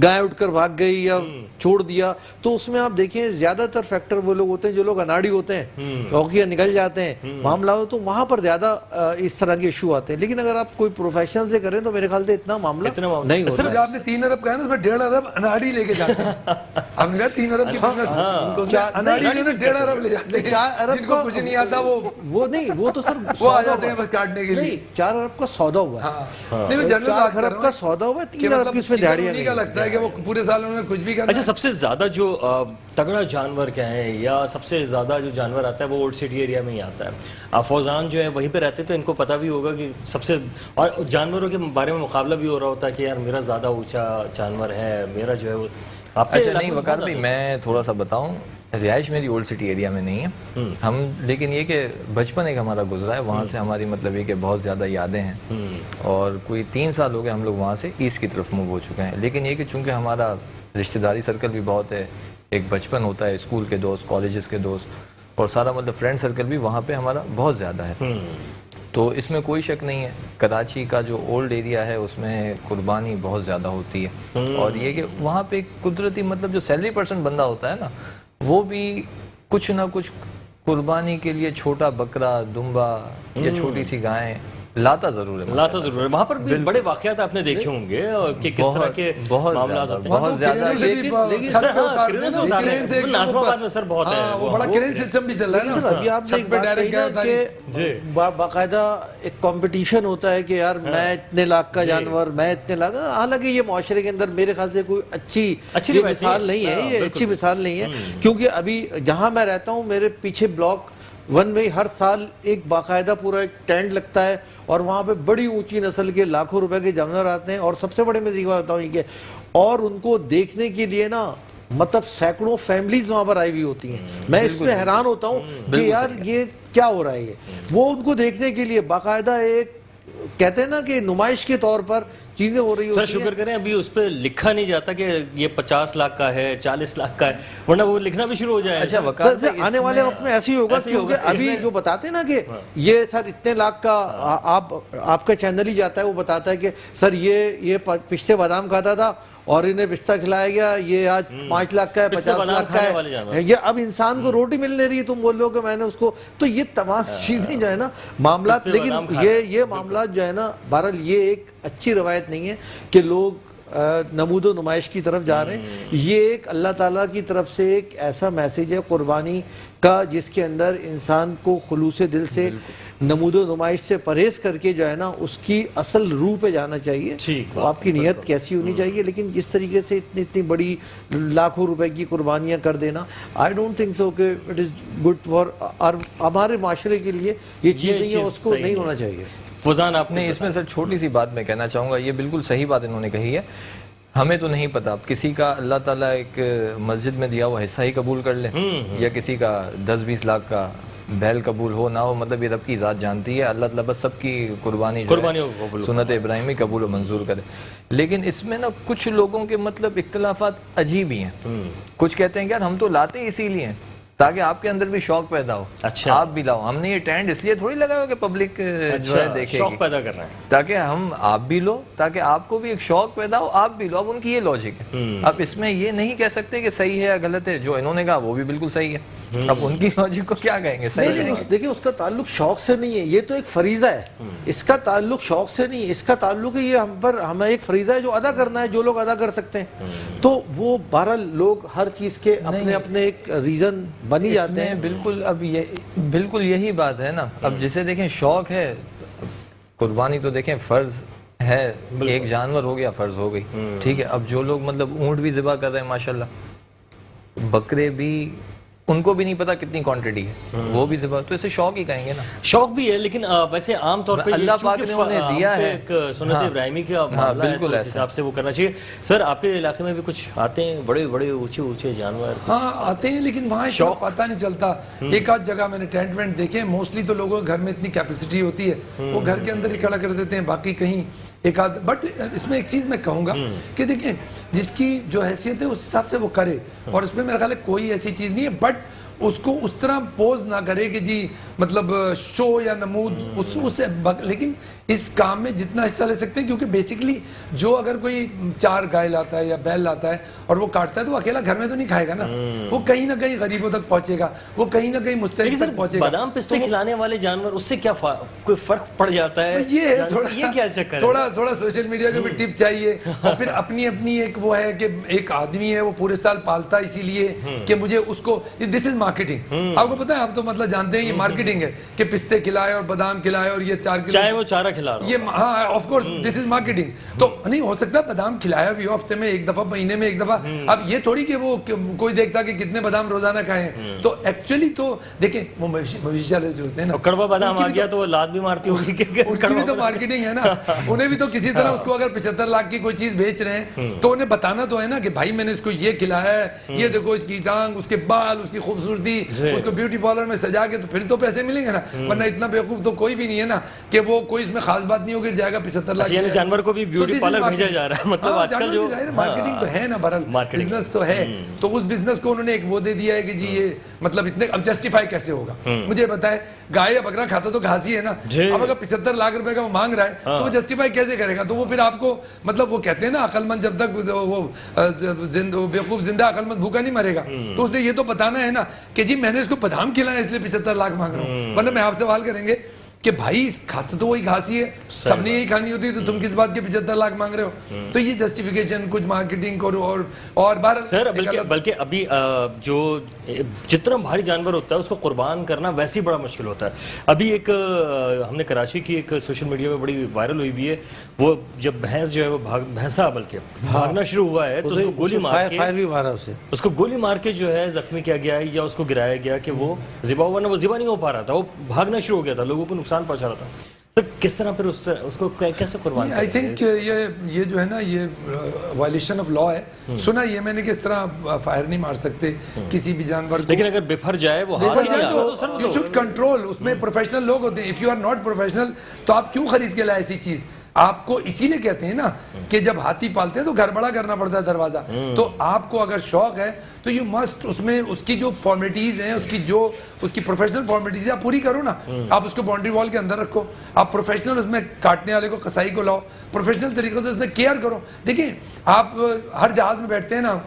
گائے اٹھ کر بھاگ گئی یا چھوڑ دیا, تو اس میں آپ دیکھیں زیادہ تر فیکٹر وہ لوگ ہوتے ہیں جو لوگ اناڑی ہوتے ہیں, چوکیاں نکل جاتے ہیں معاملہ ہو, تو وہاں پر زیادہ اس طرح کے ایشو آتے ہیں. لیکن اگر آپ کوئی پروفیشنل سے کریں تو میرے خیال سے اتنا معاملہ نہیں ہوتا. سر آپ نے 3 ارب کہا نا, اس میں 1.5 ارب اناڑی لے کے جاتے ہیں. آپ نے کہا 3 ارب کی بزنس, تو اناڑی جو ہے 1.5 ارب لے جاتے ہیں, جن کو کچھ نہیں آتا وہ نہیں, وہ تو سر وہ آ جاتے ہیں بس کاٹنے کے لیے. 4 ارب کا سودا ہوا ہے, 4 ارب کا سودا ہوا ہے, 3 ارب کی اس میں دیہڑیاں نہیں. لگتا ہے کہ وہ پورے سال انہوں نے کچھ بھی کرنا. اچھا سب سے زیادہ جو تگڑا جانور کیا ہے, یا سب سے زیادہ جو جانور آتا ہے وہ اولڈ سٹی ایریا میں ہی آتا ہے. فوزان جو ہے وہیں پہ رہتے تو ان کو پتہ بھی ہوگا کہ سب سے, اور جانوروں کے بارے میں مقابلہ بھی ہو رہا ہوتا ہے کہ یار میرا زیادہ اونچا جانور ہے, میرا جو ہے وہ. اچھا نہیں وقار بھائی, میں تھوڑا سا بتاؤں, رہائش میری اولڈ سٹی ایریا میں نہیں ہے ہم, لیکن یہ کہ بچپن ایک ہمارا گزرا ہے وہاں سے, ہماری مطلب یہ کہ بہت زیادہ یادیں ہیں, اور کوئی 3 سال ہو گئے ہم لوگ وہاں سے ایسٹ کی طرف موو ہو چکے ہیں. لیکن یہ کہ چونکہ ہمارا رشتہ داری سرکل بھی بہت ہے, ایک بچپن ہوتا ہے, اسکول کے دوست, کالجز کے دوست, اور سارا مطلب فرینڈ سرکل بھی وہاں پہ ہمارا بہت زیادہ ہے. تو اس میں کوئی شک نہیں ہے, کراچی کا جو اولڈ ایریا ہے اس میں قربانی بہت زیادہ ہوتی ہے, اور یہ کہ وہاں پہ قدرتی مطلب جو سیلری پرسن بندہ ہوتا ہے نا, وہ بھی کچھ نہ کچھ قربانی کے لیے چھوٹا بکرا, دمبا یا چھوٹی سی گائیں لاتا ضرور ہے. لاتا ضرور ہے. وہاں پر بھی بڑے واقعات آپ نے دیکھے ہوں گے کہ کس طرح کے معاملات ہوتے ہیں. بہت زیادہ. ناظم آباد میں سر بہت ہے, وہ بڑا کرین سسٹم بھی چل رہا ہے نا. ابھی آپ نے ایک بات کہی نا کہ باقاعدہ ایک کمپٹیشن ہوتا ہے کہ یار میں اتنے لاکھ کا جانور, میں اتنے لاکھ. حالانکہ یہ معاشرے کے اندر میرے خیال سے کوئی اچھی مثال نہیں ہے, یہ اچھی مثال نہیں ہے. کیونکہ ابھی جہاں میں رہتا ہوں میرے پیچھے بلاک ون میں ہر سال ایک باقاعدہ پورا ایک ٹینٹ لگتا ہے اور وہاں پہ بڑی اونچی نسل کے لاکھوں روپے کے جانور آتے ہیں. اور سب سے بڑے میں ذکر بتاؤں یہ کہ اور ان کو دیکھنے کے لیے نا مطلب سینکڑوں فیملیز وہاں پر آئی ہوئی ہوتی ہیں. میں اس پہ حیران ہوتا ہوں کہ یار یہ کیا ہو رہا ہے. وہ ان کو دیکھنے کے لیے باقاعدہ ایک کہتے ہیں نا کہ نمائش کے طور پر چیزیں ہو رہی ہوتی ہیں. سر شکر کریں ابھی اس پہ لکھا نہیں جاتا کہ یہ 50 لاکھ کا ہے 40 لاکھ کا ہے, ورنہ وہ لکھنا بھی شروع ہو جائے. اچھا وکالت آنے والے وقت میں ایسے ہی ہوگا کیونکہ ابھی جو بتاتے ہیں نا کہ یہ سر اتنے لاکھ کا آپ کا چینل ہی جاتا ہے وہ بتاتا ہے کہ سر یہ پشتے بادام کھاتا تھا اور انہیں پستہ کھلایا گیا, یہ آج 5 لاکھ کا ہے 50 لاکھ کا ہے. یہ اب انسان کو روٹی مل نہیں رہی تم بول رہے ہو کہ میں نے اس کو, تو یہ تمام چیزیں جو ہے نا معاملات, لیکن یہ معاملات جو ہے نا بہرحال یہ ایک اچھی روایت نہیں ہے کہ لوگ نمود و نمائش کی طرف جا رہے ہیں. یہ ایک اللہ تعالیٰ کی طرف سے ایک ایسا میسیج ہے قربانی کا جس کے اندر انسان کو خلوص دل سے نمود و نمائش سے پرہیز کر کے جو ہے نا اس کی اصل روح پہ جانا چاہیے. تو آپ کی نیت کیسی ہونی چاہیے, لیکن جس طریقے سے اتنی بڑی لاکھوں روپے کی قربانیاں کر دینا, آئی ڈونٹ تھنک سو کہ اٹ از گڈ فار ہمارے معاشرے کے لیے یہ چیز نہیں ہے, اس کو نہیں ہونا چاہیے. فضان آپ نے اس میں سر چھوٹی سی بات میں کہنا چاہوں گا, یہ بالکل صحیح بات انہوں نے کہی ہے. ہمیں تو نہیں پتا اب کسی کا اللہ تعالیٰ ایک مسجد میں دیا ہوا حصہ ہی قبول کر لے یا کسی کا 10-20 لاکھ کا بیل قبول ہو نہ ہو, مطلب یہ رب کی ذات جانتی ہے. اللہ تعالیٰ بس سب کی قربانی سنت ابراہیمی قبول و منظور کرے. لیکن اس میں نا کچھ لوگوں کے مطلب اختلافات عجیب ہی ہیں. کچھ کہتے ہیں کہ یار ہم تو لاتے اسی لیے ہیں تاکہ آپ کے اندر بھی شوق پیدا ہو, اچھا آپ بھی لاؤ. ہم نے یہ ٹینٹ اس لیے تھوڑی لگایا ہو کہ پبلک جو ہے دیکھے شوق پیدا کر رہے ہیں تاکہ ہم آپ بھی لو, تاکہ آپ کو بھی ایک شوق پیدا ہو, آپ بھی لو. اب ان کی یہ لاجک ہے. اب اس میں یہ نہیں کہہ سکتے کہ صحیح ہے یا غلط ہے. جو انہوں نے کہا وہ بھی بالکل صحیح ہے. اب ان کی لاجک کو کیا کہیں گے. دیکھیں اس کا تعلق شوق سے نہیں ہے, یہ تو ایک فریضہ ہے. اس کا تعلق شوق سے نہیں ہے, اس کا تعلق ہے یہ ہم پر ہمیں ایک فریضہ ہے جو ادا کرنا ہے, جو لوگ ادا کر سکتے ہیں. تو وہ بہرحال لوگ ہر چیز کے اپنے اپنے ایک ریزن بنی جاتے ہیں. بالکل اب یہ بالکل یہی بات ہے نا. اب جسے دیکھیں شوق ہے, قربانی تو دیکھیں فرض ہے, ایک جانور ہو گیا فرض ہو گئی, ٹھیک ہے. اب جو لوگ مطلب اونٹ بھی ذبح کر رہے ہیں ماشاءاللہ, بکرے بھی, ان کو بھی نہیں پتا کتنی کوانٹٹی ہے, وہ بھی ذبح, تو اسے شوق ہی کہیں گے نا. شوق بھی ہے, لیکن ویسے عام طور پہ اللہ پاک نے انہیں دیا ہے ایک سنت ابراہیمی کا معاملہ ہے, تو اس حساب سے وہ کرنا چاہیے. سر آپ کے علاقے میں بھی کچھ آتے ہیں بڑے بڑے اونچے جانور؟ ہاں آتے ہیں, لیکن وہاں شوق پتہ نہیں چلتا. ایک آدھ جگہ میں نے ٹینٹ وینٹ دیکھے, موسٹلی تو لوگوں کے گھر میں اتنی کیپیسٹی ہوتی ہے وہ گھر کے اندر ہی کھڑا کر دیتے ہیں, باقی کہیں ایک آدھ. بٹ اس میں ایک چیز میں کہوں گا کہ دیکھیں جس کی جو حیثیت ہے اس حساب سے وہ کرے, اور اس میں میرا خیال ہے کوئی ایسی چیز نہیں ہے. بٹ اس کو اس طرح پوز نہ کرے کہ جی مطلب شو یا نمود اس سے, لیکن اس کام میں جتنا حصہ لے سکتے ہیں, کیونکہ بیسکلی جو اگر کوئی 4 گائے لاتا ہے یا بیل لاتا ہے اور وہ کاٹتا ہے تو اکیلا گھر میں تو نہیں کھائے گا نا, وہ کہیں نہ کہیں غریبوں تک پہنچے گا, وہ کہیں نہ کہیں مستحق تک پہنچے گا. بادام پستے کھلانے والے جانور, اس سے کیا کوئی فرق پڑ جاتا ہے؟ یہ کیا چکر ہے؟ تھوڑا سوشل میڈیا کے بھی ٹپ چاہیے, اور پھر اپنی ایک وہ ہے کہ ایک آدمی ہے وہ پورے سال پالتا ہے اسی لیے کہ مجھے اس کو, دس از مارکیٹنگ. آپ کو پتا ہے, آپ تو مطلب جانتے ہیں یہ مارکیٹنگ ہے کہ پستے کھلائے اور بادام کھلائے اور یہ 4 کلو, چاہے وہ چارہ کھلا رہا ہو, یہ ہاں of course this is marketing. تو نہیں ہو سکتا بادام کھلایا بھی ہفتے میں 1 دفعہ, مہینے میں 1 دفعہ. اب یہ تھوڑی کہ وہ کوئی دیکھتا کہ کتنے بادام روزانہ کھائے ہیں. تو ایکچولی تو دیکھیں وہ مویشی والے جو ہوتے ہیں نا, کڑوا بادام آ گیا تو وہ لات بھی مارتی ہوگی کہ ان کی بھی تو مارکیٹنگ ہے نا. انہیں بھی تو کسی طرح اس کو اگر 75 لاکھ کی کوئی چیز بیچ رہے ہیں تو انہیں بتانا تو ہے نا کہ بھائی میں نے اس کو یہ کھلایا ہے, یہ دیکھو اس کی ٹانگ, اس کے بال, اس کی خوبصورتی, اس کو بیوٹی پارلر میں سجا کے, تو پھر تو پیسے ملیں گے نا. ورنہ اتنا بیوقوف تو کوئی بھی نہیں ہے نا کہ وہ کوئی اس میں خاص بات نہیں ہوگی جائے گا 75 لاکھ. یعنی جانور کو بھی بیوٹی پارلر بھیجا جا رہا ہے, مطلب آج کل جو مارکیٹنگ تو ہے نا, بہرحال بزنس تو ہے. تو اس بزنس کو انہوں نے ایک وہ دے دیا ہے کہ جی یہ مطلب اتنے, اب جسٹیفائی کیسے ہوگا مجھے بتائے. گائے یا بکرا کھاتا تو گھاس ہی ہے نا, اب اگر 75 لاکھ روپے کا وہ مانگ رہا ہے تو وہ جسٹیفائی کیسے کرے گا؟ تو وہ پھر آپ کو مطلب وہ کہتے ہیں نا عقل مند جب تک وہ بیوقوف زندہ عقل مند بھوکا نہیں مرے گا. تو اس نے یہ تو بتانا ہے نا کہ جی میں نے اس کو بادام کھلایا اس لیے 75 لاکھ مانگ رہا ہوں. ورنہ میں آپ سوال کریں گے کہ بھائی کھاتے تو وہی گھاس ہی ہے, سب نے یہی کھانی ہوتی ہے, تو تم کس بات کے 75 لاکھ مانگ رہے ہو؟ تو یہ جسٹیفیکیشن کچھ مارکیٹنگ کرو اور بار سر بلکہ ابھی جو جتنا بھاری جانور ہوتا ہے اس کو قربان کرنا ویسے ہی بڑا مشکل ہوتا ہے. ابھی ایک ہم نے کراچی کی ایک سوشل میڈیا پہ بڑی وائرل ہوئی ہوئی ہے, وہ جب بھینس جو ہے وہ بھینسا بلکہ بھاگنا شروع ہوا ہے تو اس کو گولی مار کے فائر بھی مارا اسے, اس کو گولی مار کے جو ہے زخمی کیا گیا ہے یا اس کو گرایا گیا کہ وہ ذبح ہوا, نہ وہ ذبح نہیں ہو پا رہا تھا, وہ بھاگنا شروع ہو گیا تھا, لوگوں کو نقصان پہنچا رہا تھا. سر کس طرح پھر اس کو کیسے قربان کریں؟ آئی تھنک یہ جو ہے نا یہ وائلیشن آف لا ہے. سنا یہ میں نے کہ اس طرح فائر نہیں مار سکتے کسی بھی جانور کو, لیکن اگر بپھر جائے وہ ہاتھ نہیں آتا. یو شوڈ کنٹرول, اس میں پروفیشنل لوگ ہوتے ہیں. If you are not professional تو آپ کیوں خرید کے لائے ایسی چیز؟ آپ کو اسی لیے کہتے ہیں نا کہ جب ہاتھی پالتے ہیں تو گھر بڑا کرنا پڑتا ہے دروازہ. تو آپ کو اگر شوق ہے تو یو مسٹ اس میں اس کی جو فارمیلٹیز ہیں, اس کی پروفیشنل فارمیلٹیز آپ پوری کرو نا. آپ اس کو باؤنڈری وال کے اندر رکھو, آپ پروفیشنل اس میں کاٹنے والے کو, کسائی کو لاؤ, پروفیشنل طریقے سے اس میں کیئر کرو. دیکھیں آپ ہر جہاز میں بیٹھتے ہیں نا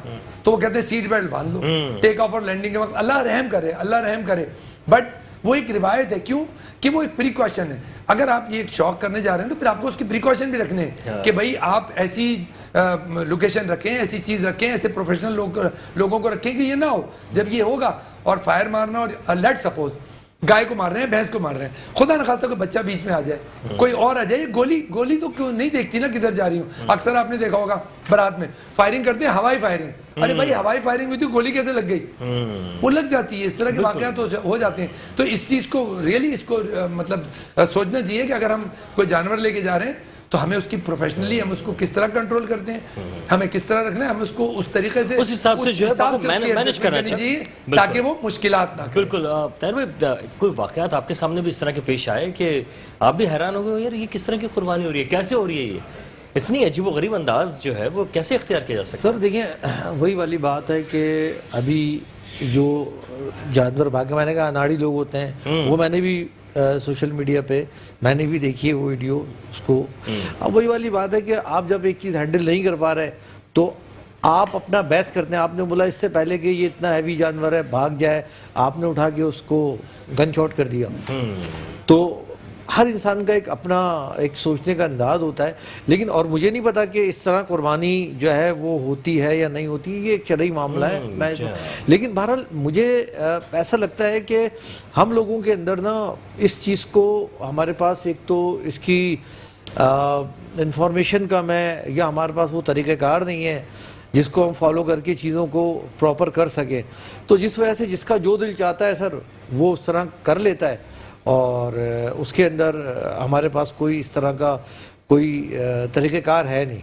تو وہ کہتے ہیں سیٹ بیلٹ باندھ لو ٹیک آف اور لینڈنگ کے وقت, اللہ رحم کرے. بٹ وہ ایک روایت ہے, کیوں کہ وہ ایک پریکاشن ہے. اگر آپ یہ ایک شوق کرنے جا رہے ہیں تو پھر آپ کو اس کی پریکاشن بھی رکھنے ہیں کہ بھائی آپ ایسی لوکیشن رکھیں, ایسی چیز رکھیں, ایسے پروفیشنل لوگوں کو رکھیں کہ یہ نہ ہو جب یہ ہوگا اور فائر مارنا. اور لیٹ سپوز گائے کو مار رہے ہیں, بھینس کو مار رہے ہیں, خدا نخواستہ کوئی بچہ بیچ میں آ جائے, کوئی اور آ جائے, گولی تو کیوں نہیں دیکھتی نا کدھر جا رہی ہوں. اکثر آپ نے دیکھا ہوگا بارات میں فائرنگ کرتے ہیں, ہوائی فائرنگ. ارے بھائی ہوائی فائرنگ ہوئی تھی, گولی کیسے لگ گئی؟ وہ لگ جاتی ہے. اس طرح کے واقعات ہو جاتے ہیں. تو اس چیز کو ریئلی اس کو مطلب سوچنا چاہیے کہ اگر ہم کوئی جانور لے کے جا رہے ہیں تو ہمیں اس کی پروفیشنلی ہم اس کو کس طرح کنٹرول کرتے ہیں, ہمیں کس طرح رکھنا ہے, ہمیں اس کو اس طریقے سے اس حساب سے جو ہے مینج کرنا چاہیے تاکہ وہ مشکلات نہ کریں. بالکل. طاہر بھائی کوئی واقعات آپ کے سامنے بھی اس طرح کے پیش آئے کہ آپ بھی حیران ہو گئے یار یہ کس طرح کی قربانی ہو رہی ہے, کیسے ہو رہی ہے, یہ اتنی عجیب و غریب انداز جو ہے وہ کیسے اختیار کیا جا سکتا ہے؟ سر دیکھیں وہی والی بات ہے کہ ابھی جو جانور بھاگے, میں نے کہا اناڑی لوگ ہوتے ہیں, وہ میں نے بھی سوشل میڈیا پہ میں نے بھی دیکھی ہے وہ ویڈیو اس کو. اب وہی والی بات ہے کہ آپ جب ایک چیز ہینڈل نہیں کر پا رہے تو آپ اپنا بحث کرتے ہیں. آپ نے بولا اس سے پہلے کہ یہ اتنا ہیوی جانور ہے بھاگ جائے, آپ نے اٹھا کے اس کو گن شاٹ کر دیا. تو ہر انسان کا ایک اپنا ایک سوچنے کا انداز ہوتا ہے. لیکن اور مجھے نہیں پتا کہ اس طرح قربانی جو ہے وہ ہوتی ہے یا نہیں ہوتی, یہ ایک شرعی معاملہ ہے. لیکن بہرحال مجھے ایسا لگتا ہے کہ ہم لوگوں کے اندر نا اس چیز کو, ہمارے پاس ایک تو اس کی انفارمیشن کم ہے, یا ہمارے پاس وہ طریقہ کار نہیں ہے جس کو ہم فالو کر کے چیزوں کو پراپر کر سکیں. تو جس وجہ سے جس کا جو دل چاہتا ہے سر وہ اس طرح کر لیتا ہے, اور اس کے اندر ہمارے پاس کوئی اس طرح کا کوئی طریقہ کار ہے نہیں.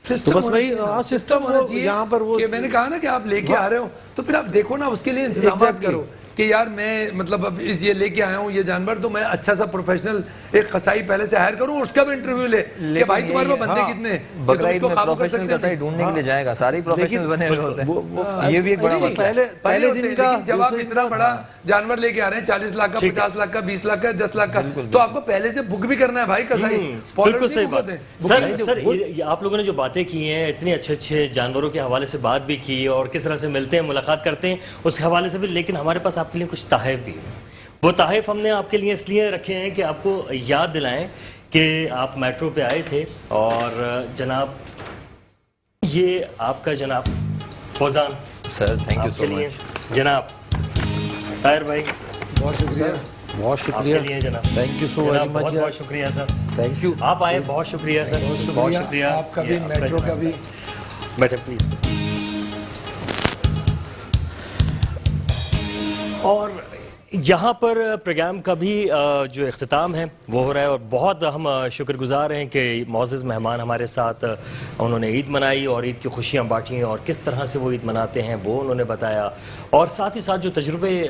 سسٹم ہونا چاہیے یہاں پر وہ, کہ میں نے کہا نا کہ آپ لے کے آ رہے ہو تو پھر آپ دیکھو نا اس کے لیے انتظامات کرو کہ یار میں مطلب اب یہ لے کے آیا ہوں یہ جانور, تو میں اچھا سا پروفیشنل ایک قصائی پہلے سے ہائر کروں, اس کا بھی انٹرویو لے کہ بھائی تمہارے پاس بندے کتنے ہیں, بقرا عید میں پروفیشنل قصائی ڈھونڈنے کے لیے جائے گا, سارے پروفیشنل بنے ہوئے ہوتے ہیں. یہ بھی ایک بڑا مسئلہ ہے. پہلے دن کا جب آپ اتنا بڑا جانور لے کے آ رہے ہیں 40 لاکھ کا, 50 لاکھ کا, 20 لاکھ کا, 10 لاکھ کا, تو آپ کو پہلے سے بک بھی کرنا ہے بھائی قصائی. بالکل صحیح بات ہے سر. آپ لوگوں نے جو باتیں کی ہیں اتنے اچھے جانوروں کے حوالے سے بات بھی کی اور کس طرح سے ملتے ہیں ملاقات کرتے ہیں اس حوالے سے بھی, لیکن ہمارے پاس آپ کے لیے کچھ تحائف بھی ہیں. وہ تحائف ہم نے آپ کے لیے اس لیے رکھے ہیں کہ آپ کو یاد دلائیں کہ آپ میٹرو پہ آئے تھے اور جناب یہ آپ کا جناب Fauzan sir thank you so much. جناب طاہر بھائی بہت شکریہ, بہت شکریہ, جناب thank you so very much. بہت بہت شکریہ سر, تھینک یو, آپ آئے, بہت شکریہ سر, بہت شکریہ. آپ کا بھی, میٹرو کا بھی. بیٹھے پلیز. اور یہاں پر پروگرام کا بھی جو اختتام ہے وہ ہو رہا ہے, اور بہت ہم شکر گزار ہیں کہ معزز مہمان ہمارے ساتھ انہوں نے عید منائی اور عید کی خوشیاں بانٹیں اور کس طرح سے وہ عید مناتے ہیں وہ انہوں نے بتایا, اور ساتھ ہی ساتھ جو تجربے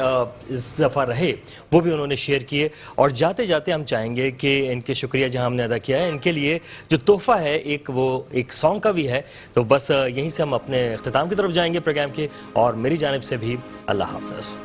اس دفعہ رہے وہ بھی انہوں نے شیئر کیے. اور جاتے جاتے ہم چاہیں گے کہ ان کے شکریہ جہاں ہم نے ادا کیا ہے, ان کے لیے جو تحفہ ہے ایک سانگ کا بھی ہے. تو بس یہیں سے ہم اپنے اختتام کی طرف جائیں گے پروگرام کے, اور میری جانب سے بھی اللہ حافظ.